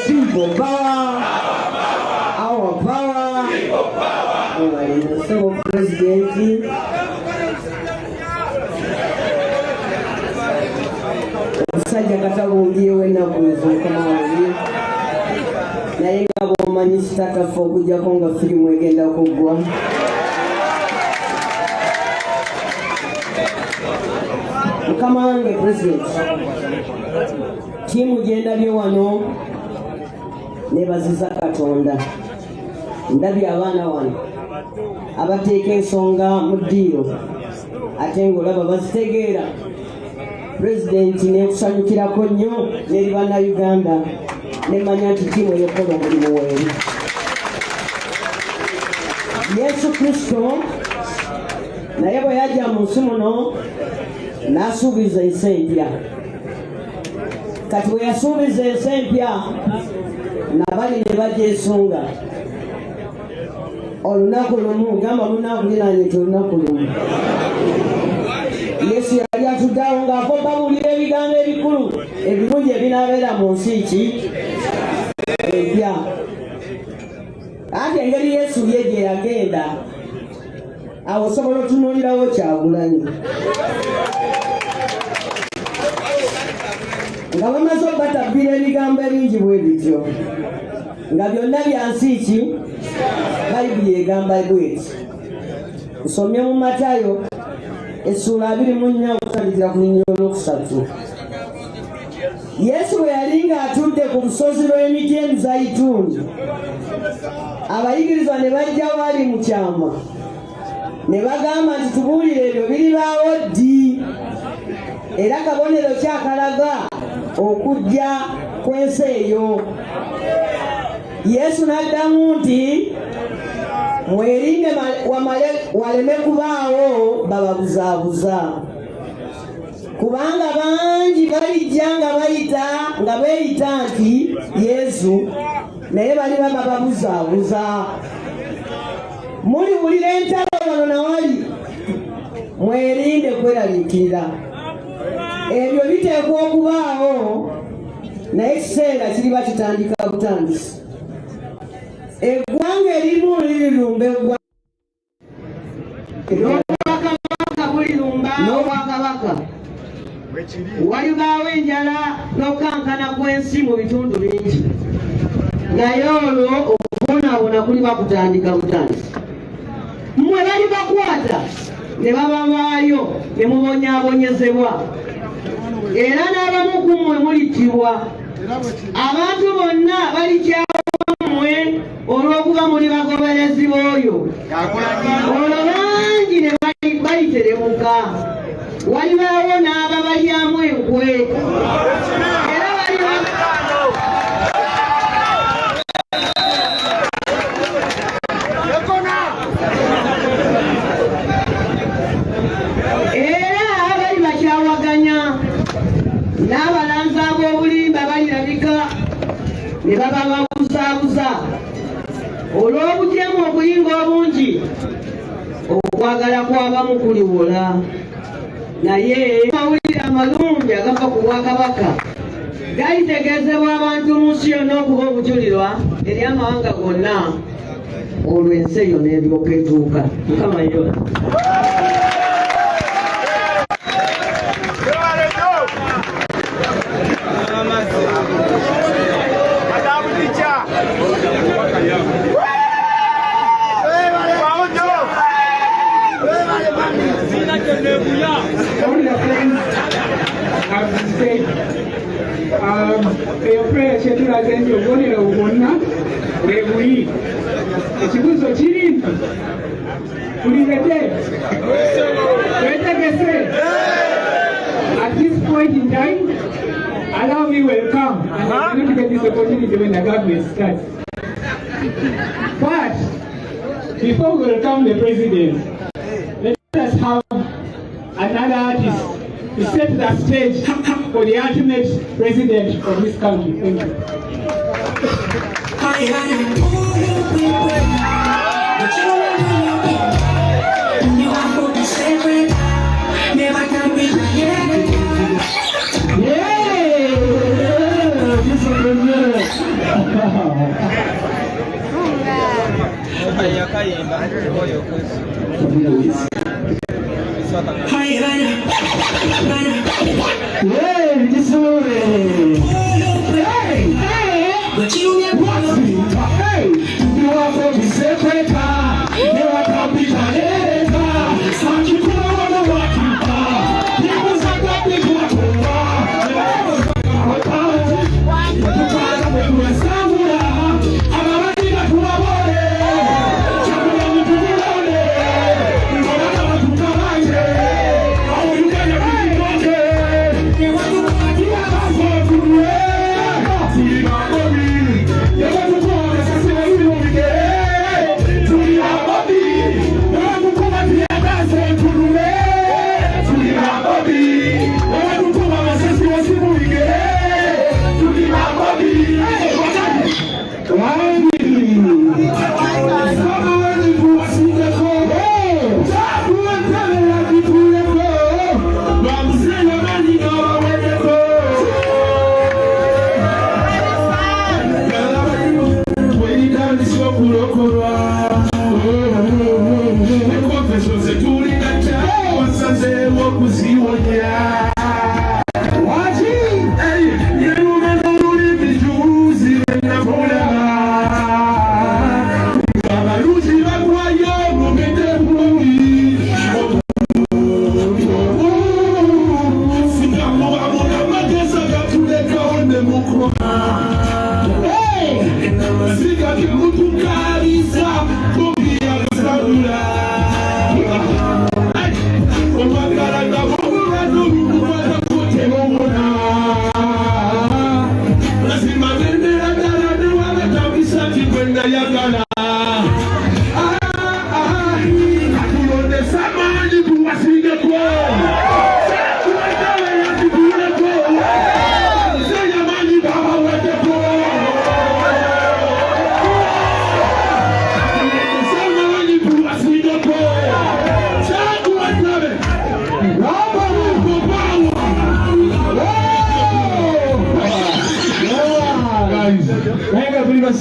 People power, our power, so president. Sajja katabungiye wena kuzuka mawuli. Naye nga bw'omanyi kitakafa okujjako nga firimu egenda kuggwa. Mukama wange president. Tiimu gyendabye wano nebaziza Katonda. Ndabye abaana wano abateeka ensonga mu ddiiro ate ng'olaba bazitegeera. Pulezidenti neekusanyukirako nnyo n'eri bannayuganda nemanya nti ttiimu eyokola omulimu weeri. Yesu Kristo naye bwe yajja mu nsi muno n'asuubiza ensi empya. Kati bwe yasuubiza ensi empya nabali ne bagyesunga. Olunaku lumu gamba olunaku liranye nti olunaku lumu Yesu yali atuddawo ng'ava bawulira ebigambo ebikulu ebirungi ebinaabeera mu nsi ki empya. Anti engeri Yesu ye gye yagenda awo osobola otunuulirawo Kyagulanyi nga bamaze okubatabbira ebigambo ebingi bwe bityo nga byonna bya nsi ki Bayibuli egamba bweti. Nsomye mu Matayo essula 24 okutandikira ku linnya olwokusatu. Yesu bwe yali ng'atudde ku lusozi lw'emiti emizayituuni, abayigiriza ne bajja wali mu kyama ne bagamba nti tubuulire ebyo biribaawo ddi era kabonero kyakalaga okujja kw'ensi eyo. Yesu n'addamu nti mwerinde waleme kubaawo bababuzaabuza, kubanga bangi balijja nga bayita nga beeyita nti Yesu naye baliba bababuzaabuza. Muliwulira entalo wano nawali, mwerinde kweraliikirira. Ebyo biteekwa okubaawo naye ekiseera kiriba kitandika butandisi. Eggwanga erimu lirirumba eggwanga n'obwakabaka bulirumba n'obwakabaka. Walibaawo enjala n'okankana kw'ensi mu bitundu bingi, naye olwo okubonaabona kuliba kutandika butandisi. Mmwe bali bakwata ne babavaayo ne mubonyaabonyezebwa, era n'abamu ku mmwe mulittibwa. Abantu bonna balikyawammwe olw'okuba muli bagoberezi b'oyo. Olwo bangi ne bayiteremuka. Walibaawo n'ababalyamu enkwe era bali bakyawaganya, n'abalanzi ab'obulimba balirabika ne baba babuzaabuza olw'obujeemu okuyinga obungi. Okwagala kw'abamu kuliwola, naye amawulire amalungi agava ku Bwakabaka galitegeezebwa abantu mu nsi yonna okuba obujulirwa eri amawanga gonna. Olwo ensi eyo n'eryoka etuuka. Mukama yo ekibuzo kiri nti kulirete wetegese. At this point in time, allow me welcome, and I'm going to get this opportunity when the government starts. But before we welcome the president, let us have another artist to set the stage for the ultimate president of this country. Thank you. Bobi,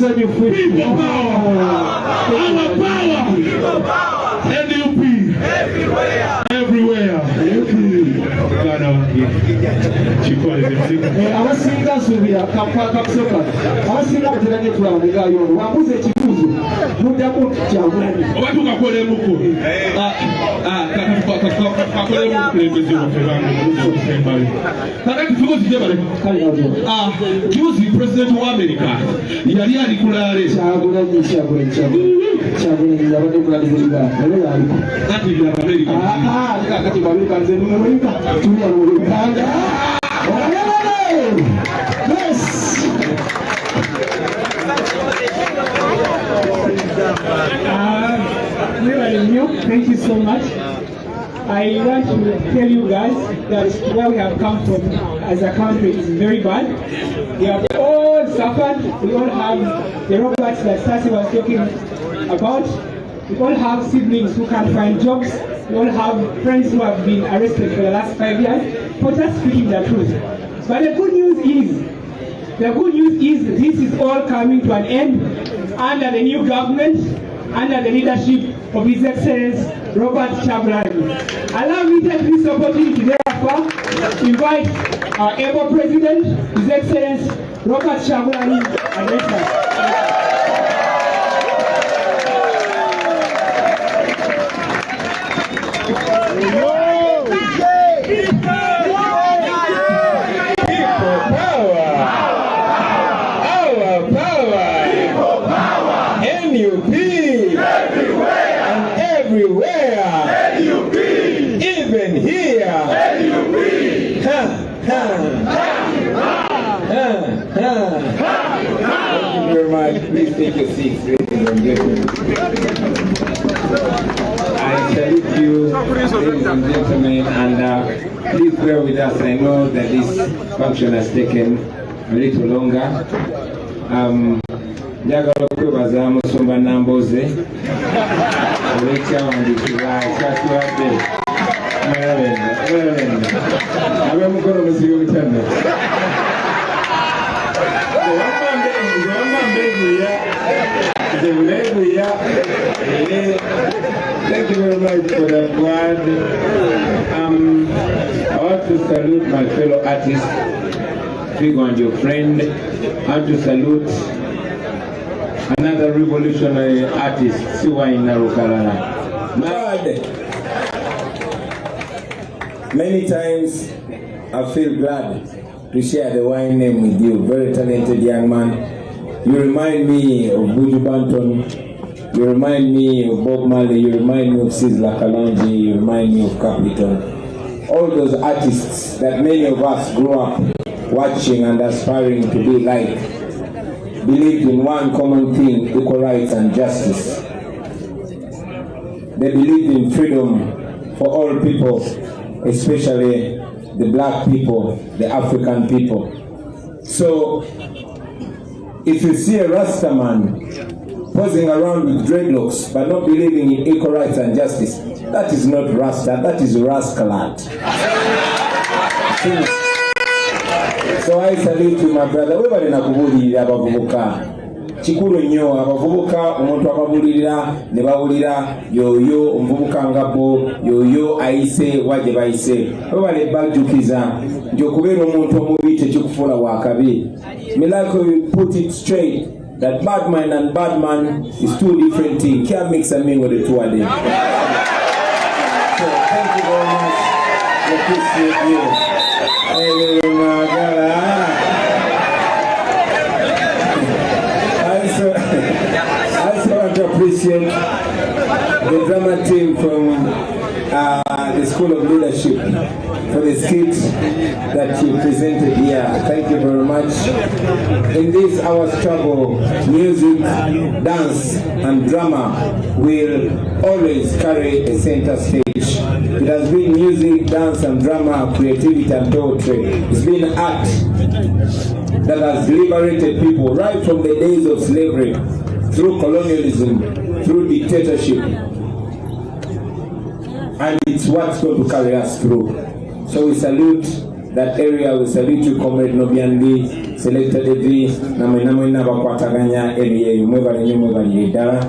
musanyufu. People power. Our power. NUP. Everywhere. Abasinga nsubira kamusoka abasinga kuteganya tulabangayo wabuze ekibuzo muddamu Kyagulanyi oba tukakolemuko kakolemukulembeze waffe kakati tukozije bale juzi president wa America yali ali kulale Kyagulanyi yabadde kulaliza Uganda naye yaliko kati America kati America nze America tuli mu Uganda. Yes. Thank you so much. I want to tell you guys that where we have come from as a country is very bad. We have all suffered. We all have the robots that Stacey was talking about. We all have siblings who can't find jobs. We all have friends who have been arrested for the last 5 years for just speaking the truth. But the good news is this is all coming to an end under the new government, under the leadership of His Excellency Robert Kyagulanyi. Allow me to take this opportunity therefore to invite our able President, His Excellency Robert Kyagulanyi, and Please take your seats, ladies and gentlemen. I salute you, ladies and gentlemen, and please bear with us. I know that this function has taken a little longer. Njagala okwebaza Musumba Namboze olw'ekyawandiikibwa ekyatuwadde ab'emikono musibe mukyana. Thank you very much for that word. I want to salute my fellow artist, Figo and your friend. I want to salute another revolutionary artist, Siwa Inarukalala. Many times I feel glad to share the wine name with you. Very talented young man. You remind me of Buju Banton. You remind me of Bob Marley. You remind me of Sizzla Kalonji. You remind me of Capleton. All those artists that many of us grew up watching and aspiring to be like, believed in one common thing: equal rights and justice. They believed in freedom for all people, especially the black people, the African people. So, if you see a Rasta man posing around with dreadlocks but not believing in equal rights and justice, that is not Rasta, that is rascalat. So I salute you, my brother. Webale nakubulirira abavubuka. Kikulu nnyo abavubuka omuntu ababulirira ne bawulira yoyo omuvubuka ngabo yoyo ayise waje bayise. Webale bajjukiza nti okubeera omuntu omubi tekikufuula wakabi. Milako will put it straight that bad mind and bad man is two different things. Can't mix and mingle the two of them. So thank you very much. I appreciate you. Hey, my God. I also want to appreciate the drama team from the School of Leadership for the skit that you presented here. Thank you very much. In this our struggle, music, dance, and drama will always carry a center stage. It has been music, dance, and drama, creativity, and poetry. It's been art that has liberated people right from the days of slavery, through colonialism, through dictatorship. And it's what's going to carry us through. So we salute that area. We salute you, Comrade Nobiandi. Selector Devi, Namina Bakwataganya, Ebi, Mwebali Dara.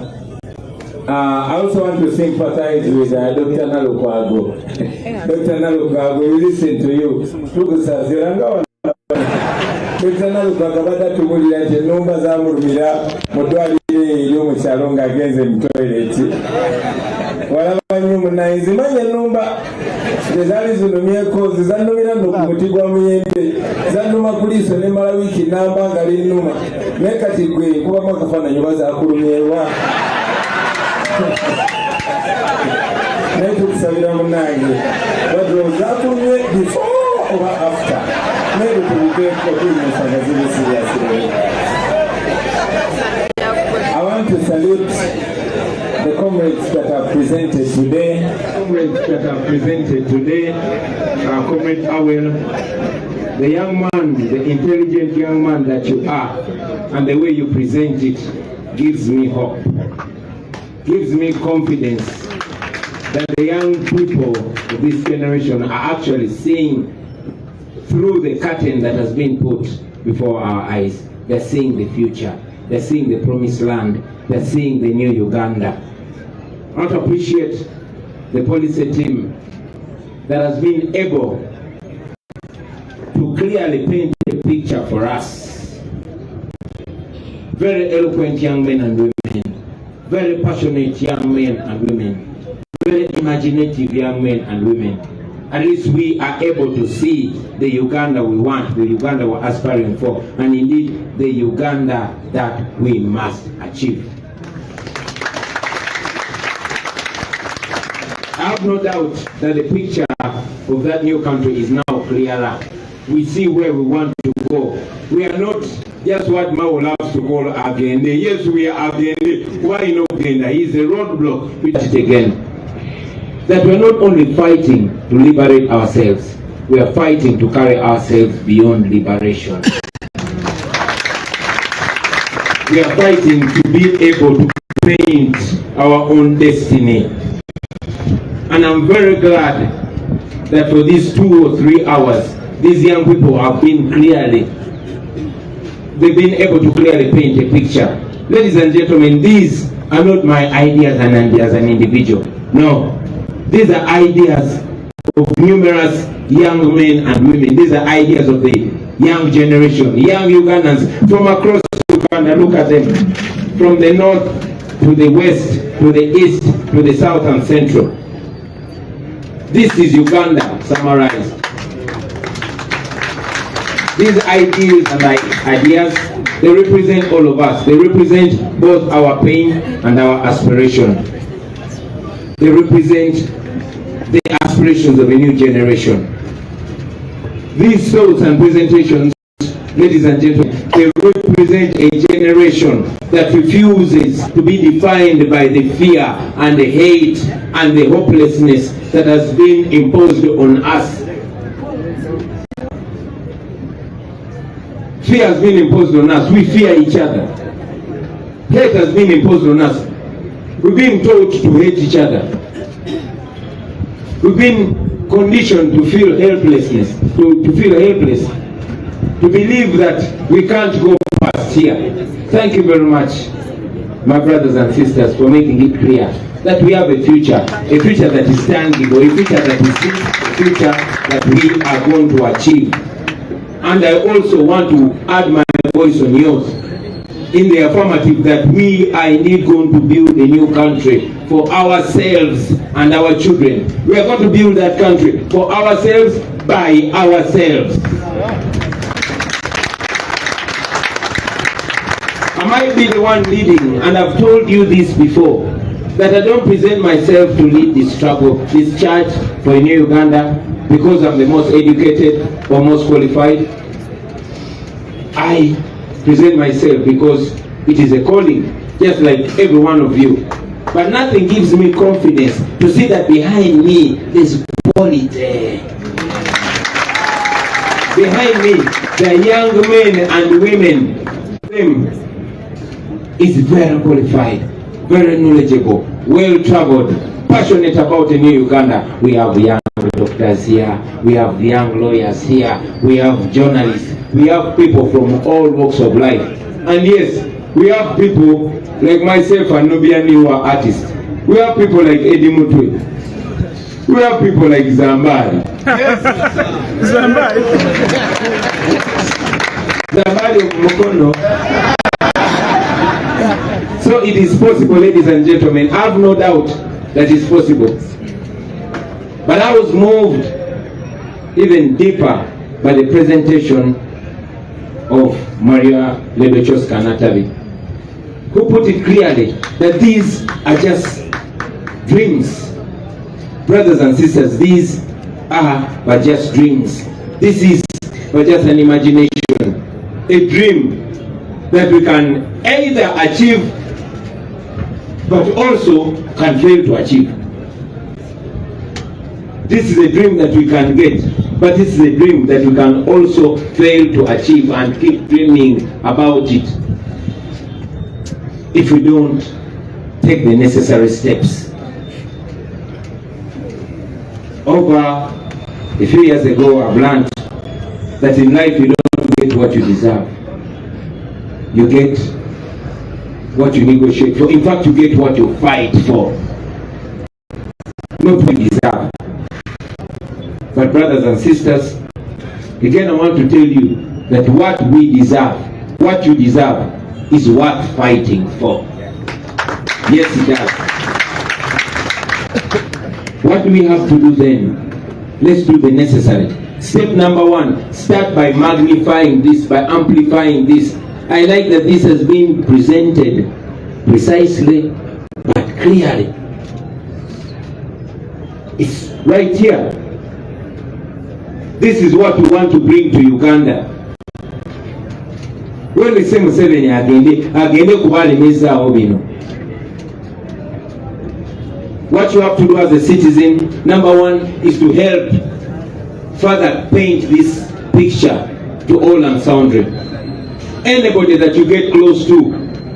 I also want to sympathize with Dr. Nalukwago. Dr. Nalukwago, we listen to you. Dr. Nalukwago, bada tumulira nti ennumba zamulumira mu ddwaliro ery'omu kyalo ng'agenze mu toilet. Walaba nnyo munnaye nzimanya ennumba ezaali zinumyeko zizannumira nno ku muti gwa muyembe zannuma kuliiso ne mala wiiki namba nga linnuma naye kati gwe nkubamu akafaananyi oba zakulumyewa. Naye tukusabira munnange wade zakulumye before oba after naye bwetubiteeko tulimusanga ziri siriasire. I want to salute the comrades that have presented today. Comrade Awel, the young man, the intelligent young man that you are, and the way you present it gives me hope, gives me confidence that the young people of this generation are actually seeing through the curtain that has been put before our eyes. They're seeing the future. They're seeing the promised land. They're seeing the new Uganda. I want to appreciate the policy team that has been able to clearly paint a picture for us. Very eloquent young men and women, very passionate young men and women, very imaginative young men and women. At least we are able to see the Uganda we want, the Uganda we're aspiring for, and indeed the Uganda that we must achieve. I have no doubt that the picture of that new country is now clearer. We see where we want to go. We are not just what Mao loves to call Agende. Yes, we are Agende. Why no Agenda? He is a roadblock. We did it again. That we are not only fighting to liberate ourselves, we are fighting to carry ourselves beyond liberation. We are fighting to be able to paint our own destiny. And I'm very glad that for these 2 or 3 hours, these young people have been they've been able to clearly paint a picture. Ladies and gentlemen, these are not my ideas and as an individual. No. These are ideas of numerous young men and women. These are ideas of the young generation, young Ugandans from across Uganda. Look at them. From the north to the west, to the east, to the south and central. This is Uganda summarized. These ideals and ideas, they represent all of us. They represent both our pain and our aspiration. They represent the aspirations of a new generation. These thoughts and presentations, ladies and gentlemen, they represent a generation that refuses to be defined by the fear and the hate and the hopelessness that has been imposed on us. Fear has been imposed on us. We fear each other. Hate has been imposed on us. We've been taught to hate each other. We've been conditioned to feel helplessness, to feel helpless, to believe that we can't go past here. Thank you very much, my brothers and sisters, for making it clear that we have a future that is tangible, a future that is safe, a future that we are going to achieve. And I also want to add my voice on yours in the affirmative that we are indeed going to build a new country for ourselves and our children. We are going to build that country for ourselves, by ourselves. I might be the one leading, and I've told you this before, that I don't present myself to lead this struggle, this charge for a new Uganda, because I'm the most educated or most qualified. I present myself because it is a calling, just like every one of you. But nothing gives me confidence to see that behind me there's quality. Behind me, the young men and women, them is very qualified, very knowledgeable, well-traveled, passionate about a new Uganda. We have young doctors here, we have young lawyers here, we have journalists, we have people from all walks of life. And yes, we have people like myself and Nubian who are artists. We have people like Eddie Mutwe. We have people like Zambari. Zambari Mukondo. So it is possible, ladies and gentlemen. I have no doubt that it's possible. But I was moved even deeper by the presentation of Maria Lebechoska-Natavi, who put it clearly that these are just dreams. Brothers and sisters, these are but just dreams. This is but just an imagination, a dream that we can either achieve but also can fail to achieve. This is a dream that we can get, but this is a dream that we can also fail to achieve and keep dreaming about it if we don't take the necessary steps. Over a few years ago, I've learned that in life you don't get what you deserve. You get what you negotiate for. In fact, you get what you fight for, not what you deserve. But brothers and sisters, again I want to tell you that what we deserve, what you deserve, is worth fighting for. Yes, it does. What do we have to do then? Let's do the necessary. Step number one, start by magnifying this, by amplifying this. I like that this has been presented precisely but clearly. It's right here. This is what we want to bring to Uganda. When we say Museveni agende kubalemeza obino. What you have to do as a citizen, number one, is to help further paint this picture to all and sundry. Anybody that you get close to,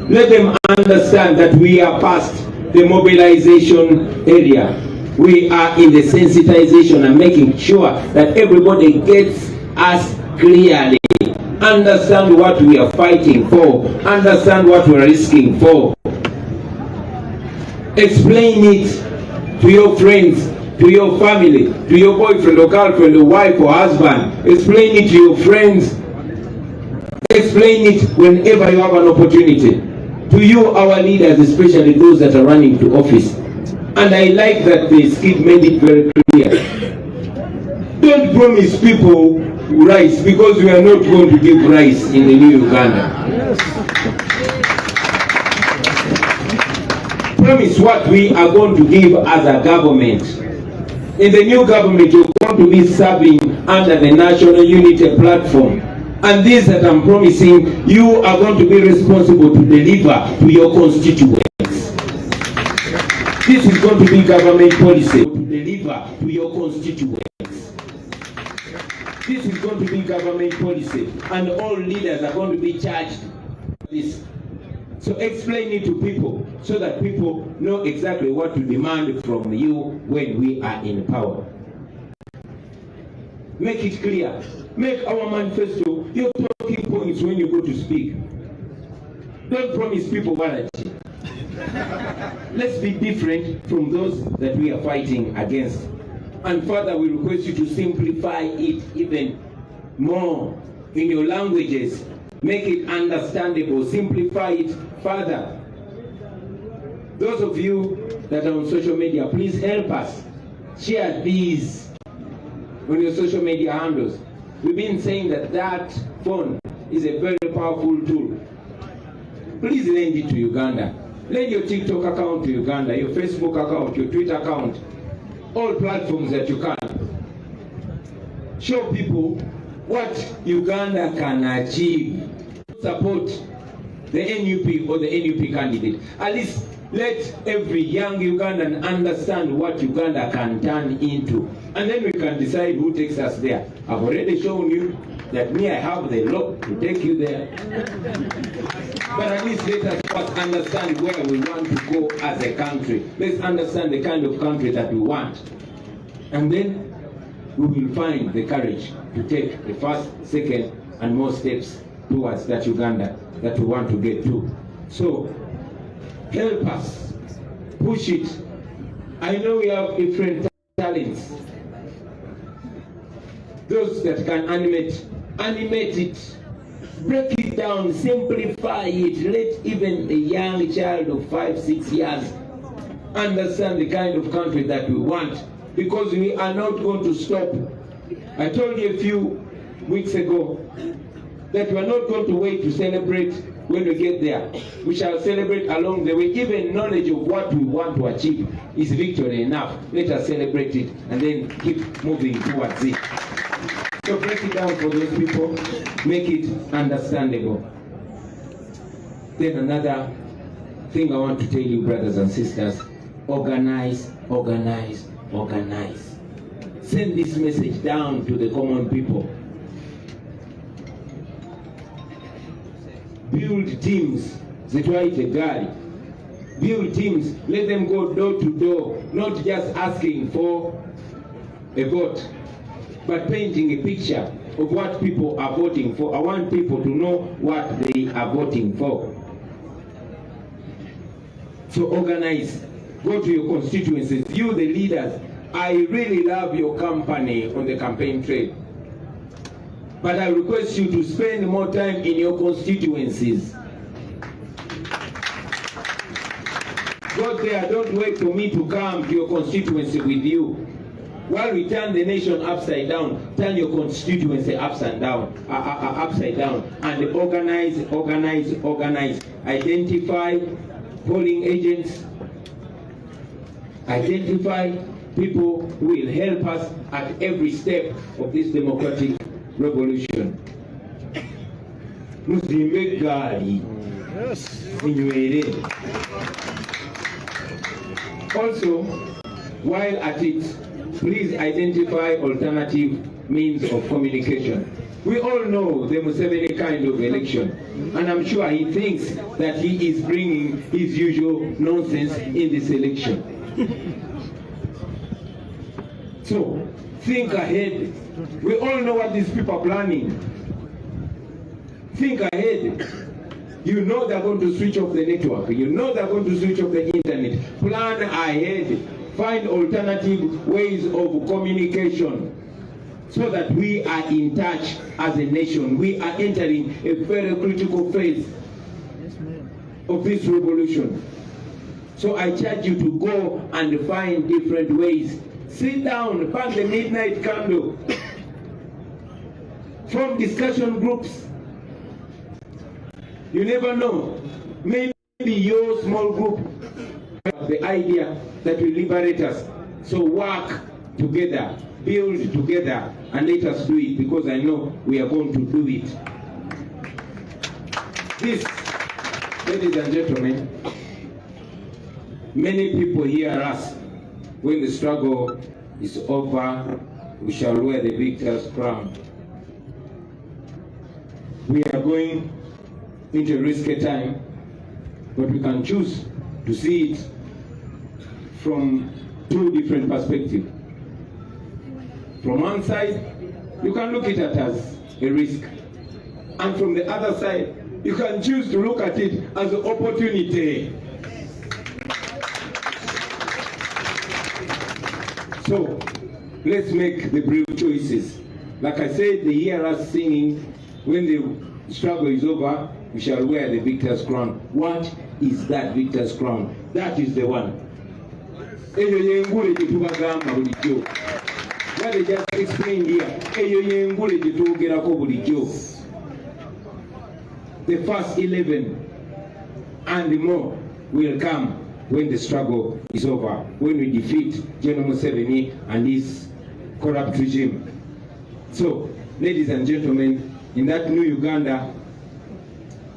let them understand that we are past the mobilization area. We are in the sensitization and making sure that everybody gets us clearly. Understand what we are fighting for. Understand what we are risking for. Explain it to your friends, to your family, to your boyfriend or girlfriend or wife or husband. Explain it to your friends. Explain it whenever you have an opportunity. To you, our leaders, especially those that are running to office. And I like that the skit made it very clear. Don't promise people rice, because we are not going to give rice in the new Uganda. Promise what we are going to give as a government. In the new government, you're going to be serving under the National Unity Platform. And this that I'm promising, you are going to be responsible to deliver to your constituents. This is going to be government policy to deliver to your constituents. This is going to be government policy, and all leaders are going to be charged with this. So explain it to people so that people know exactly what to demand from you when we are in power. Make it clear. Make our manifesto your talking points when you go to speak. Don't promise people vanity. Let's be different from those that we are fighting against. And further, we request you to simplify it even more in your languages. Make it understandable. Simplify it further. Those of you that are on social media, please help us. Share these on your social media handles. We've been saying that phone is a very powerful tool. Please lend it to Uganda. Lend your TikTok account to Uganda, your Facebook account, your Twitter account, all platforms that you can. Show people what Uganda can achieve. Support the NUP or the NUP candidate. At least let every young Ugandan understand what Uganda can turn into. And then we can decide who takes us there. I've already shown you that me, I have the law to take you there. But at least let us first understand where we want to go as a country. Let's understand the kind of country that we want. And then we will find the courage to take the first, second, and more steps towards that Uganda that we want to get to. So help us, push it. I know we have different talents. Those that can animate it, break it down, simplify it, let even a young child of 5-6 years understand the kind of country that we want, because we are not going to stop. I told you a few weeks ago that we are not going to wait to celebrate when we get there. We shall celebrate along the way. Even knowledge of what we want to achieve is victory enough. Let us celebrate it and then keep moving towards it. So break it down for those people, make it understandable. Then another thing I want to tell you, brothers and sisters, organize, organize, organize. Send this message down to the common people. Build teams, zitwaite gari. Build teams, let them go door to door, not just asking for a vote, but painting a picture of what people are voting for. I want people to know what they are voting for. So organize, go to your constituencies, you the leaders. I really love your company on the campaign trail, but I request you to spend more time in your constituencies. Go there, don't wait for me to come to your constituency with you. While we turn the nation upside down, turn your constituency upside down, and organize, organize, organize. Identify polling agents, identify people who will help us at every step of this democratic revolution. Muzimbe gari, inywele. Also, while at it, please identify alternative means of communication. We all know the Museveni kind of election, and I'm sure he thinks that he is bringing his usual nonsense in this election. So, think ahead. We all know what these people are planning. Think ahead. You know they're going to switch off the network. You know they're going to switch off the internet. Plan ahead. Find alternative ways of communication so that we are in touch as a nation. We are entering a very critical phase of this revolution. So I charge you to go and find different ways. Sit down, find the midnight candle, form discussion groups. You never know. Maybe your small group has the idea that will liberate us. So work together, build together, and let us do it, because I know we are going to do it. This, ladies and gentlemen, many people hear us. When the struggle is over, we shall wear the victor's crown. We are going into a risky time, but we can choose to see it from two different perspectives. From one side, you can look at it as a risk, and from the other side, you can choose to look at it as an opportunity. So, let's make the brave choices. Like I said, they hear us singing, when the struggle is over, we shall wear the victor's crown. What is that victor's crown? That is the one. What they just explained here. The first 11 and more will come when the struggle is over, when we defeat General Museveni and his corrupt regime. So, ladies and gentlemen, in that new Uganda,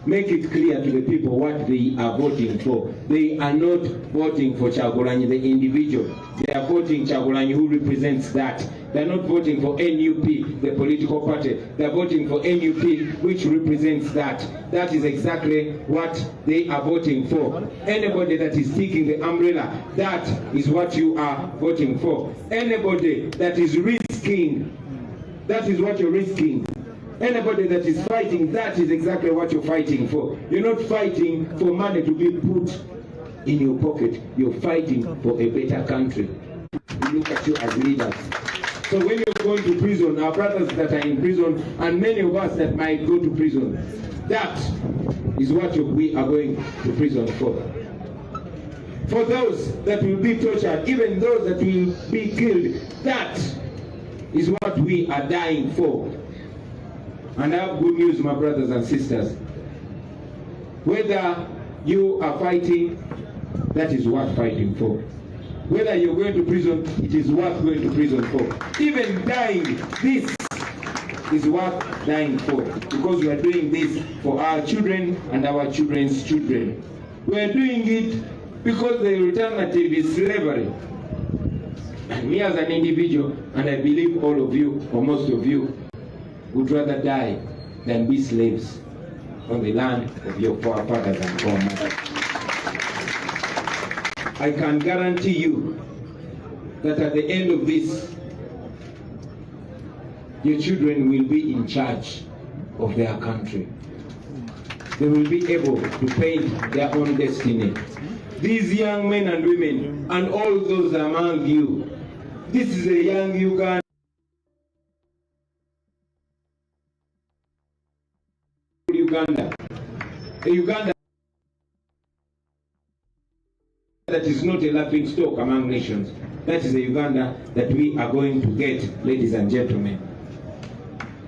make it clear to the people what they are voting for. They are not voting for Kyagulanyi, the individual. They are voting Kyagulanyi, who represents that. They are not voting for NUP, the political party. They are voting for NUP, which represents that. That is exactly what they are voting for. Anybody that is taking the umbrella, that is what you are voting for. Anybody that is risking, that is what you're risking. Anybody that is fighting, that is exactly what you're fighting for. You're not fighting for money to be put in your pocket. You're fighting for a better country. We look at you as leaders. So when you're going to prison, our brothers that are in prison, and many of us that might go to prison, that is what we are going to prison for. For those that will be tortured, even those that will be killed, that is what we are dying for. And I have good news, my brothers and sisters. Whether you are fighting, that is worth fighting for. Whether you're going to prison, it is worth going to prison for. Even dying, this is worth dying for. Because we are doing this for our children and our children's children. We are doing it because the alternative is slavery. And me as an individual, and I believe all of you, or most of you, would rather die than be slaves on the land of your forefathers and foremothers. I can guarantee you that at the end of this, your children will be in charge of their country. They will be able to paint their own destiny. These young men and women, and all those among you, this is a young Uganda. A Uganda that is not a laughing stock among nations. That is a Uganda that we are going to get, ladies and gentlemen.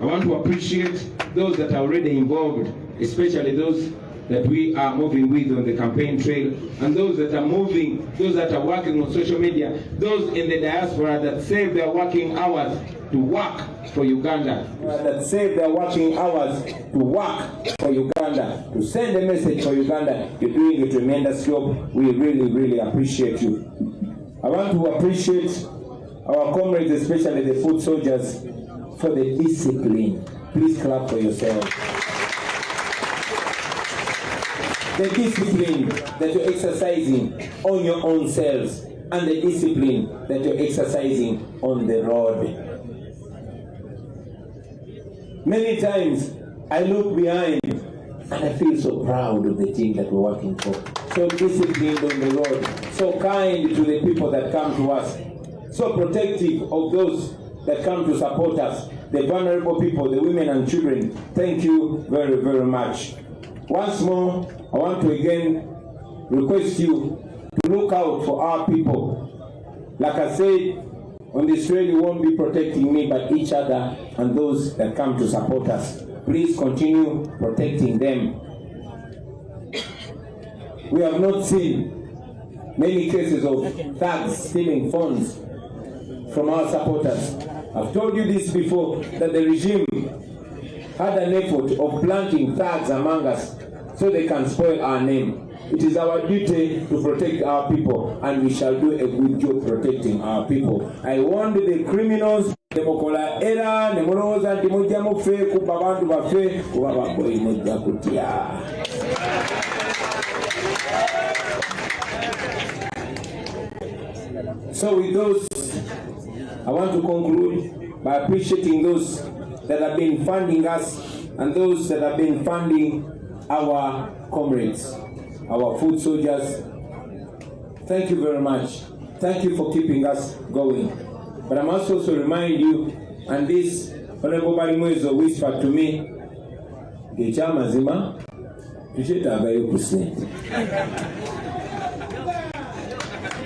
I want to appreciate those that are already involved, especially those that we are moving with on the campaign trail, and those that are moving, those that are working on social media, those in the diaspora that save their working hours to work for Uganda, that save their working hours to work for Uganda, to send a message for Uganda. You're doing a tremendous job. We really, really appreciate you. I want to appreciate our comrades, especially the foot soldiers, for the discipline. Please clap for yourselves. The discipline that you're exercising on your own selves, and the discipline that you're exercising on the road. Many times I look behind and I feel so proud of the team that we're working for. So disciplined on the road, so kind to the people that come to us, so protective of those that come to support us, the vulnerable people, the women and children. Thank you very, very much. Once more, I want to again request you to look out for our people. Like I said, on this trail you won't be protecting me, but each other and those that come to support us. Please continue protecting them. We have not seen many cases of thugs stealing funds from our supporters. I've told you this before, that the regime had an effort of planting thugs among us so they can spoil our name. It is our duty to protect our people, and we shall do a good job protecting our people. I warned the criminals, demokola era nemoloza ndimoja mufe kuba bantu bafe kuba baboyi moja kutia. So with those, I want to conclude by appreciating those that have been funding us and those that have been funding our comrades, our foot soldiers. Thank you very much. Thank you for keeping us going. But I must also remind you, and this Honorable Barimwezo whispered to me,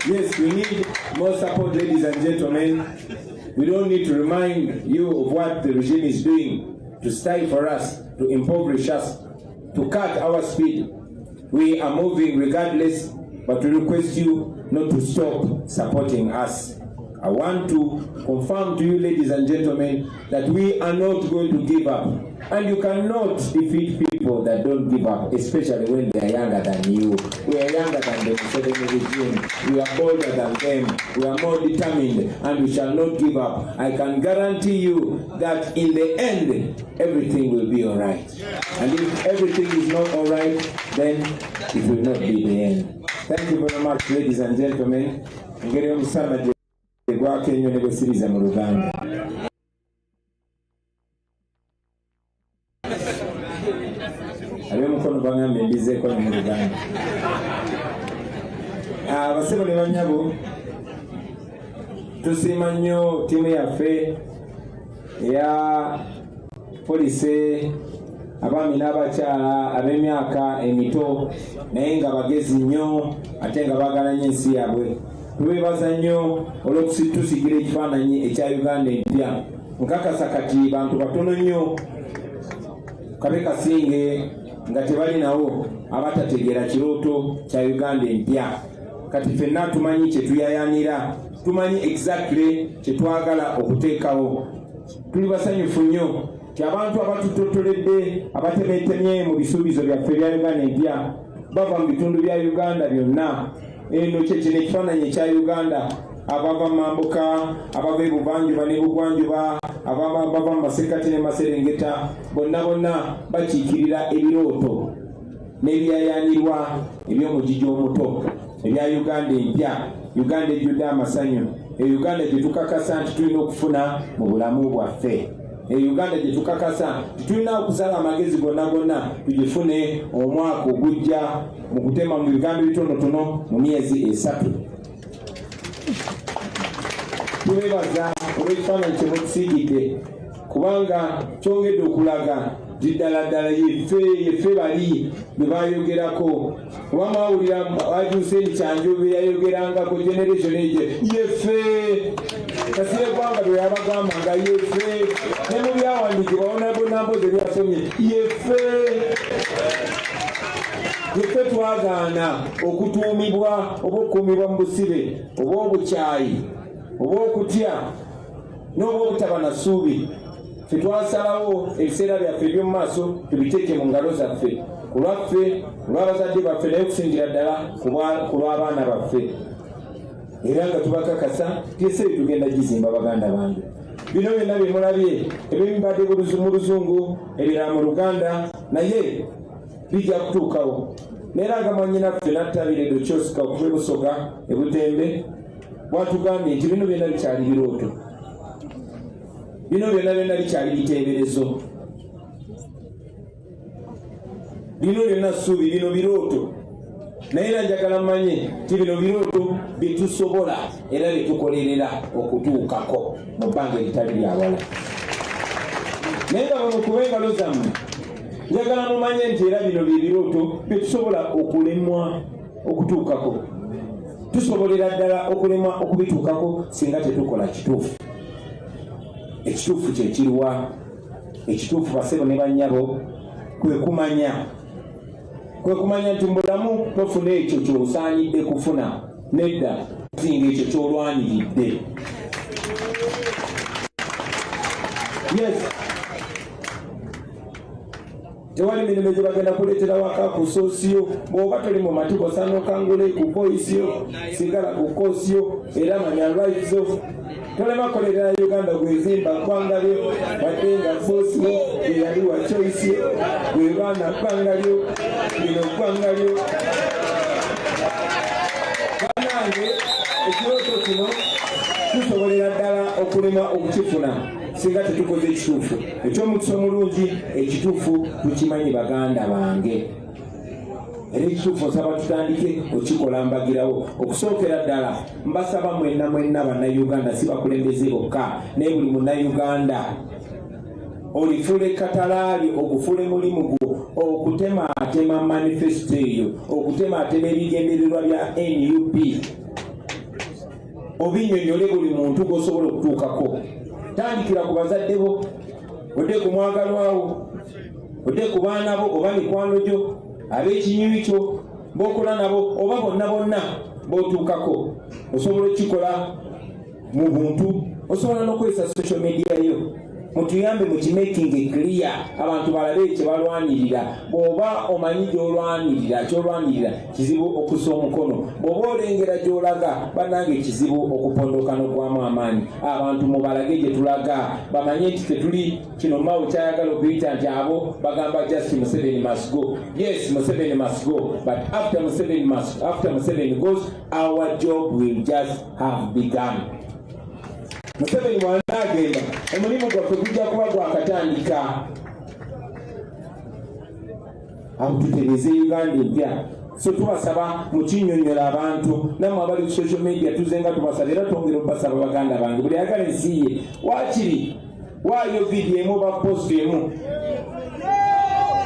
yes, we need more support, ladies and gentlemen. We don't need to remind you of what the regime is doing to stifle us, to impoverish us, to cut our speed. We are moving regardless, but we request you not to stop supporting us. I want to confirm to you, ladies and gentlemen, that we are not going to give up. And you cannot defeat people that don't give up, especially when they are younger than you. We are younger than the Museveni regime. We are older than them. We are more determined, and we shall not give up. I can guarantee you that in the end, everything will be all right. And if everything is not all right, then it will not be the end. Thank you very much, ladies and gentlemen. Gwake nyo ne bwe siriza mu Luganda. ab'omukono baŋŋambye mbizeeko ne mu Luganda. Basebo ne bannyabo, tusiima nnyo ttiimu yaffe eya polisi, abaami n'abakyala ab'emyaka emito naye nga bagezi nnyo ate nga baagala nnyo ensi yaabwe. Tubeebaza nnyo olw'okutusigira ekifaananyi ekya Uganda empya. Nkakasa kati bantu batono nnyo kabe kasinge nga tebali nawo abatategeera kirooto kya Uganda empya. Kati ffenna tumanyi kye tuyayaanira, tumanyi exactly kye twagala okuteekawo. Tuli basanyufu nnyo ti abantu abatutotoledde abatemeetemye mu bisuubizo byaffe bya Uganda empya bava mu bitundu bya Uganda byonna. Eno kyekino ekifaananyi ekya Uganda, abava mambuka, abava ebuvanjuba ne bugwanjuba, abava mu masekati ne maserengeta, bonna bakiikirira ebirooto n'ebyayaanirwa eby'omugigi omuto ebya Uganda empya, Uganda ejjudde amasanyu, Uganda gye tukakasa nti tulina okufuna mu bulamu bwaffe, Uganda gye tukakasa nti tulina okusala amagezi gonna tugifune omwaka ogujja mu kutema mu bigambo bitonotono mu myezi 3. Tubeebaza olw'ekifaananyi kye mutusiigidde kubanga kyongedde okulaga ddala yeffe bali bwe bayogerako. Kuba mwawulira Hussein Kyanjobe yayogerangako generation ege yeffe, Kasirye Gwanga bwe yabagambanga yeffe, ne mu byawandiikibwa bonna mpozi byasomye yeffe. Yeffe twagaana okutuumibwa oba okukuumibwa mu busibe oba obukyayi oba okutya n'oba obutaba na ssuubi. Ffe twasalawo ebiseera byaffe eby'omu maaso tubiteeke mu ngalo zaffe, ku lwaffe, olw'abazadde baffe, naye okusingira ddala ku lw'abaana baffe. Era nga tubakakasa tyese tugenda gizimba baganda bange. Bino byonna bye mulabye ebyembadde mu Luzungu ebirala mu Luganda naye bijja kutuukawo. Neera nga mwannyinaffe nattabire Dokyosika okuva e Busoga e Butembe bwatugambye nti bino byonna bikyali birooto, bino byonna bikyali biteeberezo, bino byonna ssuubi, bino birooto. Naye era njagala mmanye nti bino birooto bye tusobola era bye tukolerera okutuukako mu bbanga eritali lyawala. Naye nga bwemukuba engalo zammwe njagala mumanye nti era bino bye birooto bye tusobola okulemwa okutuukako. Tusobolera ddala okulemwa okubituukako singa tetukola kituufu. Ekituufu kye kiruwa? Ekituufu basebo ne bannyabo kwe kumanya nti mbulamu tofuna ekyo ky'osaanidde kufuna, nedda singa ekyo ky'olwaniridde. Yes, tewali mirimu gye bagenda kuleetera waka ku soosiyo. Bw'oba toli mu matu osaana okangule ku poisiyo, sigala ku koosiyo era manya lwaizo. Tolema kolera Uganda gwezimba kwangalyo wadde nga foosiyo eyali wa choice gwe baana kwangalyo bino kwangalyo. Bannange ekirooto kino tusobolera ddala okulema okukifuna singa tetukoze ekituufu. Eky'omukisa omulungi ekituufu tukimanyi baganda bange. Era ekituufu nsaba tutandike okikola mbagirawo. Okusookera ddala mbasaba mwenna bannayuganda, si bakulembeze bokka naye buli munnayuganda olifule katalaali, ogufule mulimu gwo, okutemaatema manifesto eyo, okutemaatema ebigendererwa bya NUP, obinnyonnyole buli muntu gw'osobola okutuukako. Tandikira ku bazadde bo, odde ku mwagalwawo, odde ku baana bo oba mikwano gyo, ab'ekinywi kyo b'okola nabo oba bonna b'otuukako. Osobola okukikola mu buntu, osobola n'okozesa social media yo. Mutuyambe mu kimaking clear, abantu balabe kye balwanirira. Bw'oba omanyi ky'olwanirira kizibu okussa omukono. Bw'oba olengera gy'olaga bannange kizibu okupondoka n'ogwamu amaanyi. Abantu mubalage gye tulaga, bamanye nti tetuli kino Mao kyayagala okuyita nti abo bagamba just Museveni must go. Yes, Museveni must go, but after Museveni goes, our job will just have begun. Museveni bw'anaagenda omulimu gwaffe gujja kuba gwakatandika. awo tutereze Uganda empya. So tubasaba mukinyonyola abantu namwe abali ku social media tuzenga tubasaba era twongera okubasaba baganda bange buli ayagala ensi ye waakiri waayo video emu ba post emu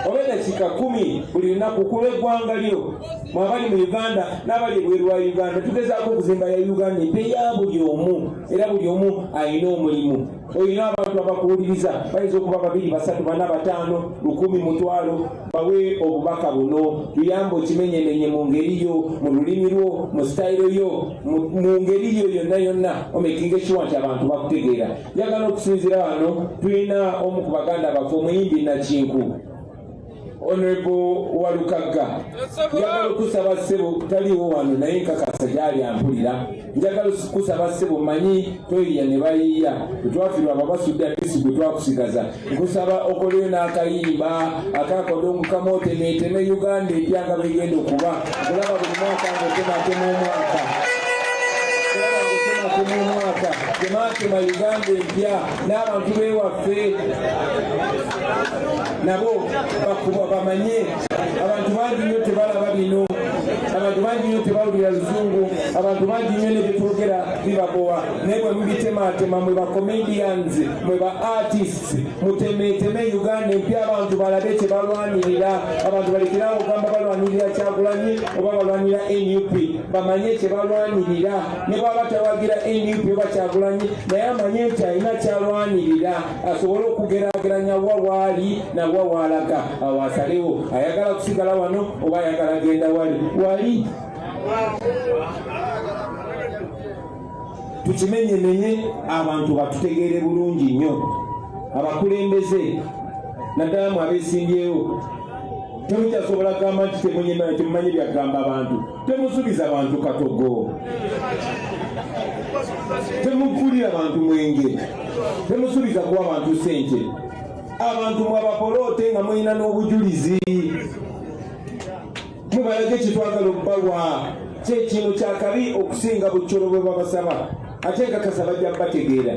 obeda kika 10 buli lunaku kuba eggwanga lyo mwabali mu Uganda n'abali ebweru wa Uganda tugezaako okuzimba ya Uganda eya buli omu era buli omu alina omulimu. Olina abantu abakuwuliriza bayinza okuba 2, 3, 4, 5, 10, 1,000 bawe obubaka buno tuyambe okimenyemenye mu ngeri yo mu lulimi lwo mu sitayiro yo mu ngeri yo yonna yonna omekinga ekiwa nti abantu bakutegeera. Njagala okusinzira wano tulina omu ku baganda baffe omuyimbi Nakinku Honorable Walukagga. Njagala okusaba ssebo taliwo wano naye nkakasa gyali ampulira. Njagala okusaba ssebo manyi toyiya ne bayiya tetwafirwa babasudde amisi gwe twakusigaza. Nkusaba okoleyo n'akayimba akakodongo kamootemeeteme Uganda ebyanga begenda okuba okulaba buli mwaka ng'otematema omwaka tematema Uganda empya n'abantu bewaffe nabo bamanye. Abantu bangi nnyo tebalaba bino, abantu bangi nnyo tebawulira luzungu, abantu bangi nnyo ne betwogera bibabowa naye bwe mubitematema mwe ba comedians mwe ba artists mutemeteme Uganda empya abantu balabe kye balwanirira. Abantu balekerawo okugamba balwanirira Kyagulanyi oba balwanira NUP bamanye kye balwanirira. Ne bwaba tawagira NUP oba Kyagulanyi naye amanye nti alina kyalwanirira asobole okugeraageranya wa waali na wa waalaga awo asalewo ayagala kusigala wano oba ayagala genda wali. Tukimenyemenye abantu batutegeere bulungi nnyo. Abakulembeze naddala mu abeesimbyewo temukyasobola kugamba nti temumanyi byagamba abantu. Temusubiza abantu katogo, temukulira abantu mwenge, temusubiza kuwa abantu sente. Abantu mwabapoloote nga mulina n'obujulizi mubalage kitwagala okubawa. Kyekintu kyakabi okusinga bucolo bwe babasaba ate nkakasa bajja bategeera.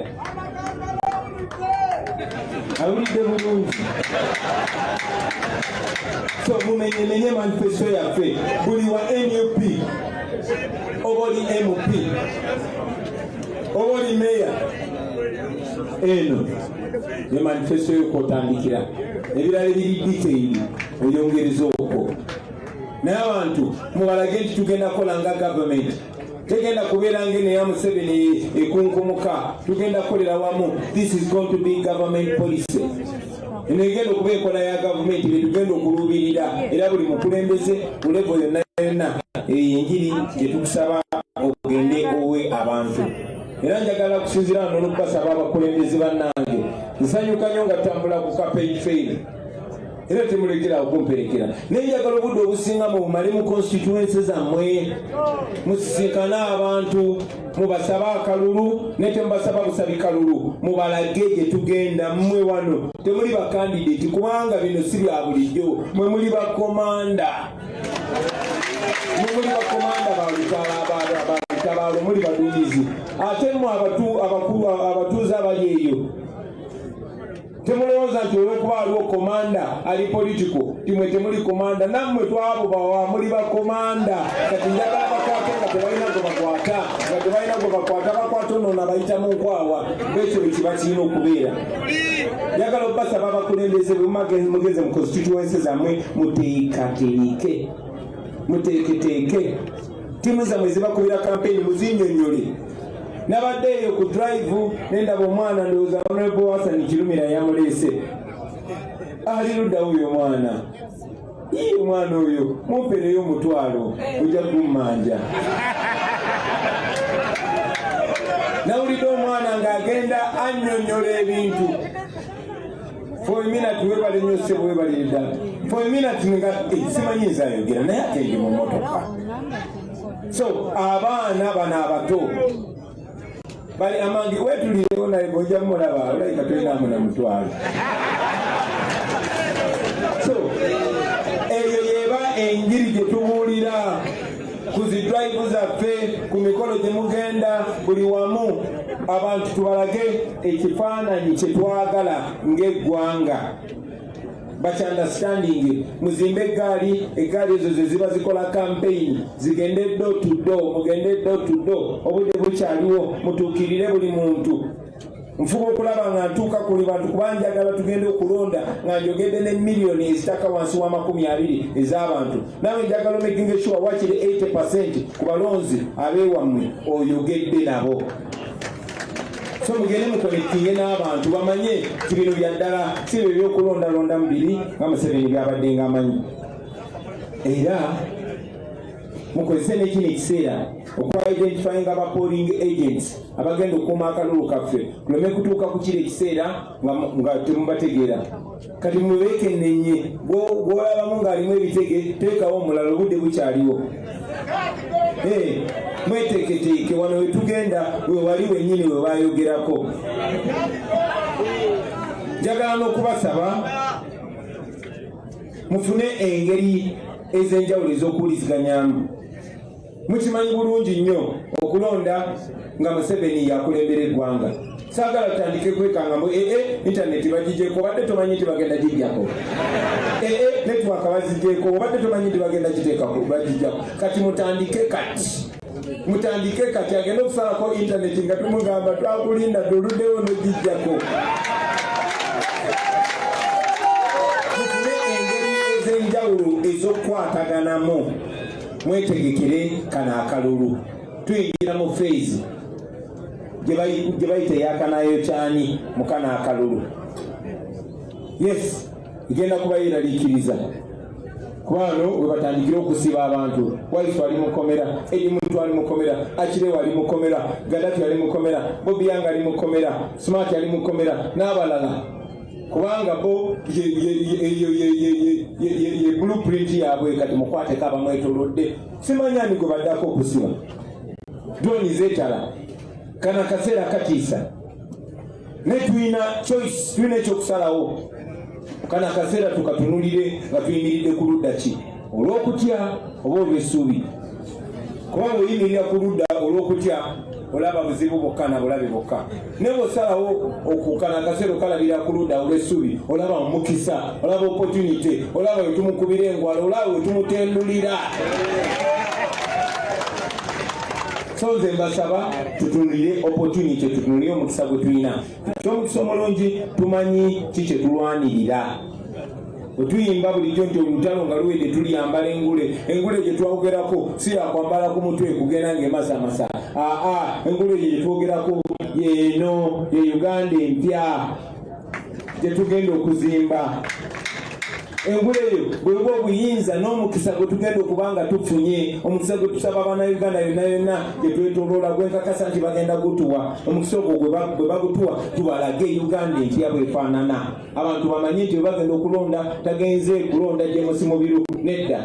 Awulidde bulungi. So mumenyemenye manifesto yaffe buli wa NUP oba oli MP oba oli meya eno ne manifesto y'okotandikira ebirala ebiri detaili oyongereza okwo. Naye abantu mubalage nti tugenda kukola nga gavumenti tegenda kubeera ng'eneya Museveni ekunkumuka. Tugenda kukolera wamu. This is going to be government policy. Eno egenda okuba enkola ya gavumenti betugenda okuluubirira era buli mukulembeze ku levo yonna yonna enjiri gye tukusaba ogende owe abantu. Era njagala kusinzira wano n'okubasaba abakulembeze bannange nsanyuka nnyo nga ttambula ku campaign trail era temulekera okumperekera. Naye njagala obudde obusinga mu bumale mu constituency zammwe musisinkane abantu mubasaba akalulu ne temubasaba busabi kalulu mubalage gye tugenda. Mmwe wano temuli bakandidate kubanga bino si bya bulijjo. Mwe muli bakomanda, muli bakomanda balutabaalo muli baduumizi. Ate mmwe abakulu abatuuze abali eyo temulowooza nti olwokuba aliwo komanda ali politiko timwe temuli komanda. Nammwe twabo bawa muli bakomanda. Kati njagala bakwate nga tebalina gwe bakwata, nga tebalina gwe bakwata bakwata ono nabayita mu nkwawa. Bekyo bwe kiba kirina okubeera. Njagala obbasaba abakulembeze bwe mugeze mu constituency zammwe muteeketeeke timu zammwe zibakubira kampeni muzinnyonnyole. Nabadde eyo ku drive nendaba omwana ndowooza Honorable Hassan Kirumira yamuleese. Ali ludda oyo omwana. Iye omwana oyo mumpereyo omutwalo ojja kummanja. Nawulidde omwana ng'agenda annyonnyola ebintu. For a minute webale nnyo ssebo webalire ddala. For a minute nga simanyi nzayogera naye ate ndi mu mmotoka. So abaana bano abato bali amangi wetulirewo naye bwojja mulaba olayika tolinamu na mutwalo. So eyo yeba enjiri gye tubuulira ku zi drive zaffe ku mikolo gye mugenda buli wamu abantu tubalage ekifaananyi kye twagala ng'eggwanga. bacha understanding muzimbe egaali ezo ziba zikola campaign zigende door to door mugende door to door obudde bukyaliwo mutuukirire buli muntu nfuba okulaba nga ntuuka kuli bantu kubanjagala tugende okulonda nga njogedde ne miliyoni ezitaka wansi wa 20 ez'abantu nawe njagala making sure wakiri 80% ku balonzi abeewammwe oyogedde nabo so mugende mukonekiye n'abantu bamanye kibino bya ddala si byo ebyokulondalonda mubiri nga Museveni byabadde nga amanyi era mukozese n'ekino ekiseera okwa-identifying aba polling agents abagenda okuuma akalulu kaffe kuleme kutuuka ku kiro ekiseera nga temubategeera kati mubeekennenye gwolabamu ng'alimu ebitege teekawo omulala obudde bukyaliwo mweteeketeeke wano wetugenda wewali wennyini we bayogerako njagala n'okubasaba mufune engeri ez'enjawulo ez'okuwuliziganyamu mukimanyi bulungi nnyo okulonda nga Museveni yakulembera eggwanga saagala tutandike kwekangamu intaneti bagijeko obadde tomanyi nti bagenda gijjako netwaka bazijeko obadde tomanyi nti bagenda giteekako bagijjako kati mutandike kati agenda okusalako intaneti nga tumugamba twakulinda doluddewo nogijjako mufune engeri ez'enjawulo ez'okukwataganamu mwetegekere kano akalulu tuyingira mu phase gye bayita eyakanayo kyani mu kano akalulu yes igenda kuba yeraliikiriza kubano we batandikira okusiba abantu waifu ali mukomera edimuntu ali mukomera akirewo ali mukomera Gaddafi ali mukomera Bobi Yang ali mukomera Smart ali mukomera n'abalala kubanga bo ye blueprint yaabwe kati mukwateko abamwetolodde simanyani gwe baddako okusiba droni zeetala kana kaseera katiisa ne tulina choice tulina ekyokusalawo kana kaseera tukatunulire nga tuyimiridde ku ludda ki olw'okutya oba olw'essuubi kubanga oyimirira ku ludda olw'okutya olaba buzibu bokka na bulabe bokka ne bw'osalawo okukana akaseera okalabira ku ludda olw'essuubi olaba mukisa olaba opportunity olaba wetumukubira engwalo olaba wetumutendulira so nze mbasaba tutunulire opportunity tutunulire omukisa gwe tulina omukisa omulungi tumanyi kikye tulwanirira otuyimba bulijjo nti olutalo nga luwedde tuliyambala engule gye twogerako si yakwambala ku mutwe kugenda ng'emasamasa engule gye twogerako yeeno ye Uganda empya gyetugenda okuzimba engule eyo bweba obuyinza n'omukisa gwe tugenda okubanga tufunye omukisa gwe tusaba Abannayuganda yonna gye twetoloola gwenkakasa nti bagenda gutuwa omukisa ogwo bwe bagutuwa tubalage Uganda empya bwefaanana abantu bamanye nti bwe bagenda okulonda tagenze kulonda James Mubiru nedda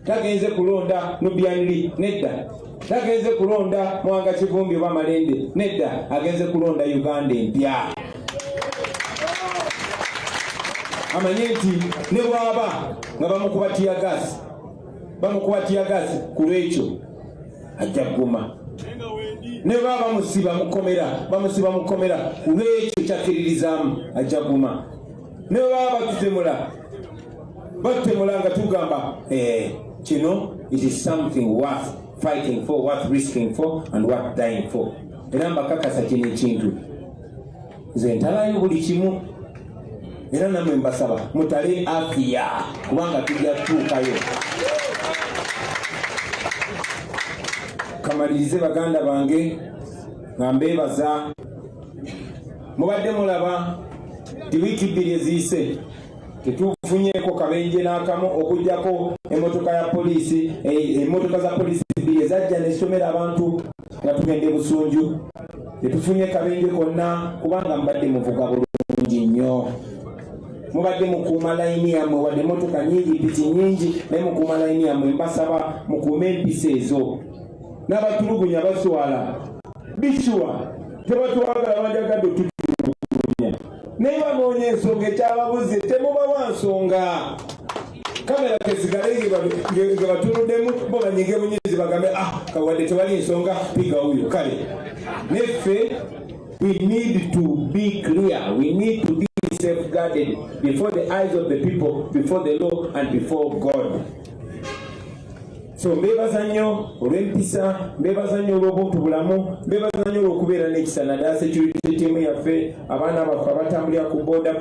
tagenze kulonda Nubianli nedda tagenze kulonda Mwanga Kivumbi oba Malende nedda agenze kulonda Uganda empya amanye nti ne bwaba nga bamukuba gasi ku lwekyo ajja kuguma ne baba bamusiba mukomera ku lwekyo kyakkiririzaamu ajja kuguma ne baba batutemula nga tugamba kino it is something worth fighting for, worth risking for and worth dying for. Era mbakakasa kino ekintu nze ntalayo buli kimu era namwe mbasaba mutale afia kubanga tujja tuukayo. Kamalirize baganda bange nga mbeebaza mubadde mulaba ti wiiki bbiri eziyise tetufunyeeko kabenje n'akamu okugjako emmotoka ya poliisi emmotoka za poliisi bbiri ezajja nesomera abantu nga tugende Busunju. Tetufunye kabenje konna kubanga mbadde muvuga bulungi nnyo. Mubadde mukuuma layini yammwe wadde emmotoka nyingi piki nyingi naye mukuuma layini yammwe mbasaba mukuume empisa ezo. N'abatulugunya baswala bishuwa tebatwagala banjagadde tutulugunya naye banoonya ensonga ekyababuze temubawa nsonga. Kamera kesigale nga batunuddemu bo banyige bunyezi bagambe kawadde tewali ensonga piga huyo kale neffe we need to be clear, we need to be safeguarded before the eyes of the people, before the law, and before God. So mbebaza nnyo olw'empisa, mbebaza nnyo olw'obuntu bulamu, mbebaza nnyo olw'okubeera n'ekisa naddala security team yaffe, abaana baffe abatambulira ku boda,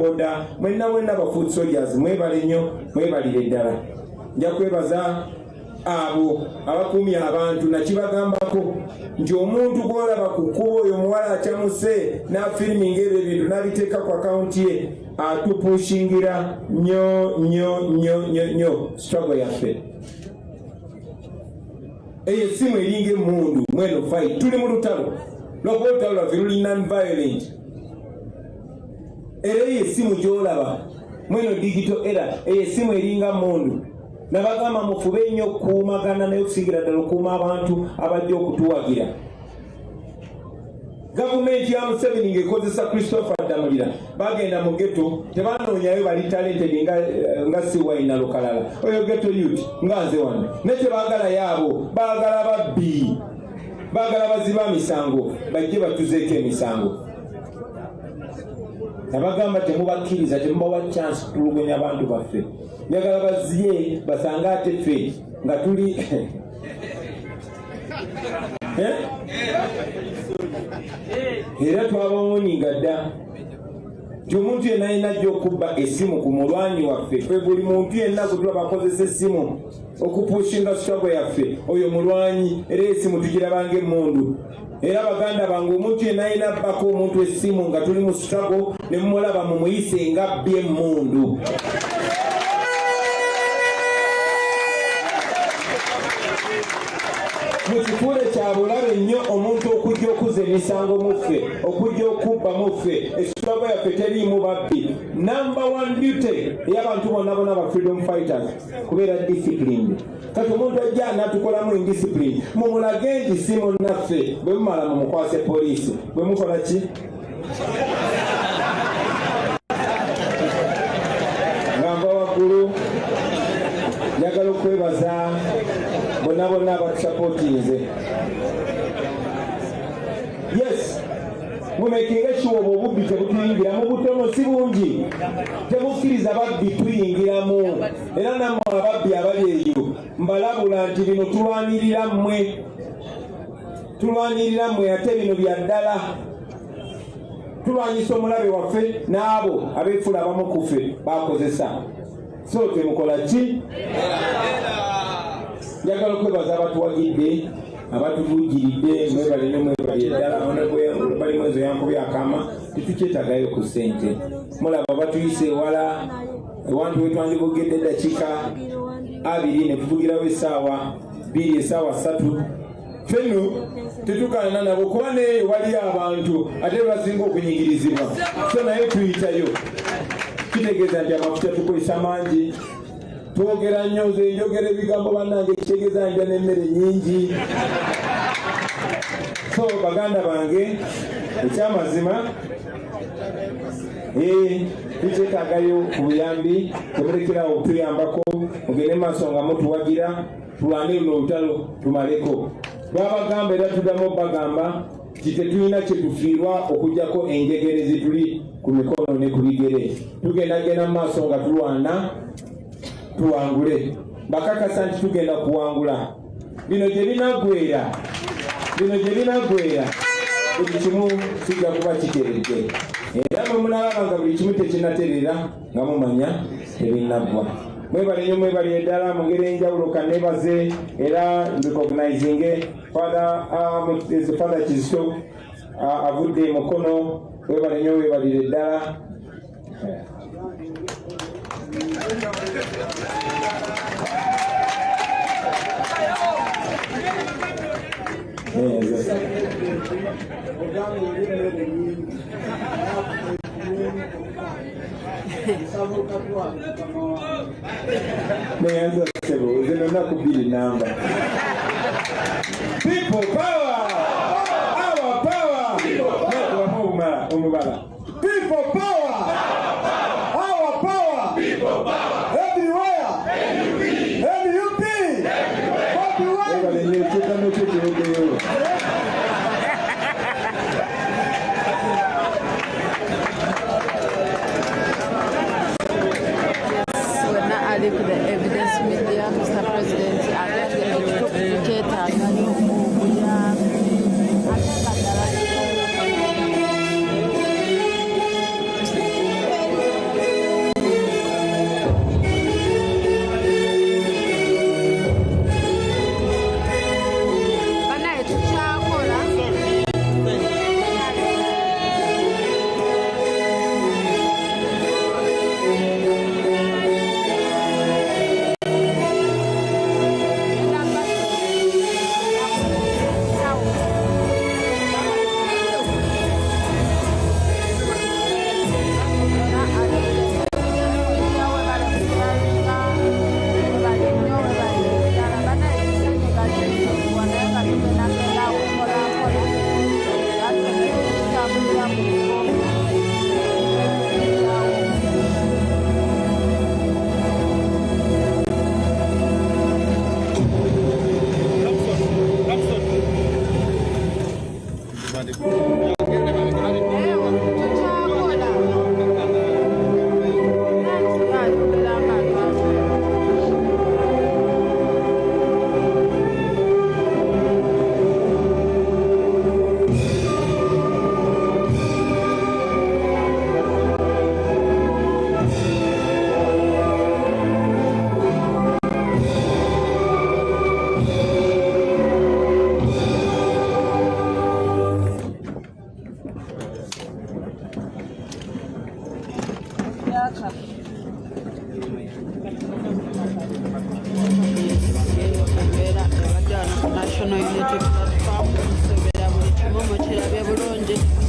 mwenna ba foot soldiers, mwebale nnyo, mwebalire ddala. Nja kwebaza abo abakuumye abantu nakibagambako nti omuntu gw'olaba ku kkubo oyo omuwala akyamuse n'afiriminga ebyo ebintu n'abiteeka ku akawunti ye atupushingira nnyo struggle yaffe. Eyo essimu eringa emmundu mweno fight tuli mu lutalo lwakuba olutalo lwaffe luli non-violent. Era eyo essimu gy'olaba mweno digital era eyo essimu eringa mmundu. Nabagamba mufube nnyo okukuumagana naye okusingira ddala okuuma abantu abajja okutuwagira. Gavumenti ya Museveni ng'ekozesa Christopher Damulira bagenda mu ghetto tebanoonyayo bali talented nga Siwaina Lukalala oyo ghetto youth nga nze wano ne tebaagala yaabo baagala babbi baagala baziba misango bajje batuzeeko emisango. Nabagamba temubakkiriza temubawa chance tulugunya abantu baffe njagala baziye basange ate ffe nga tuli era twabawoninga dda nti omuntu yenna alina ajja okubba essimu ku mulwanyi waffe ffe buli muntu yenna kutula bakozesa essimu okupushinga struggle yaffe oyo mulwanyi era essimu tugirabanga emmundu. Era baganda bange omuntu yenna alina abbako omuntu essimu nga tuli mu struggle ne mumulaba mumuyise nga abbi emmundu. Mukifuule kya bulabe nnyo omuntu okujja okuza emisango muffe okujja okubba muffe esitulago yaffe teriimu babbi. Number one duty ey'abantu bonna ba freedom fighters kubeera disciplined. Kati omuntu ajja n'atukolamu indiscipline mumulage nti si munnaffe bwe mumala mumukwase poliisi bwe mukola ki? Ngamba waggulu njagala okwebaza bonna abatusapotinze. Yes, mumekinga sure obubbi tebutuyingiramu butono si bungi tebukkiriza babbi tuyingiramu era nammwe ababbi abali eyo mbalabula nti bino tulwanirira mmwe ate bino bya ddala tulwanyisa omulabe waffe n'abo abeefula abamu ku ffe bakozesa. So temukola ki? Njagala okwebaza abatuwagidde abatuvugiridde mwebale nnyo mwebale ddala bali mwezi yankubye akama tetukyetagayo ku ssente. Mulaba batuyise ewala ewantu wetwandibogedde eddakiika 2 ne tuvugirawo essaawa 2 essaawa 3 fenno tetukaana nabo kuba neyo waliyo abantu ate basinga okunyigirizibwa so naye tuyitayo. Kitegeeza nti amafuta tukozesa mangi twogera nnyo nze njogera ebigambo bannange kitegeeza nti n'emmere nnyingi. So baganda bange ekyamazima tukyetagayo ku buyambi temulekerawo okutuyambako mugende maaso nga mutuwagira tulwane luno olutalo tumaleko. Babagamba era tuddamu bagamba nti tetulina kyetufiirwa okugjako enjegere zituli ku mikono ne ku bigere. Tugendagenda mu maaso nga tulwana tuwangule. Bakakasa nti tugenda kuwangula. Bino gye binaggweera buli kimu kijja kuba kiteredde. Era mwe mulaba nga buli kimu tekinaterera nga mumanya tebinaggwa. Mwebale nnyo mwebale ddala mu ngeri enjawulo kanebaze era recognizing Father Kizito avudde mukono. Mwebale nnyo webalire ddala. People power! Our power! People power! Our power! People power! Everywhere! MUP! Everywhere! National Unity Platform, so we have a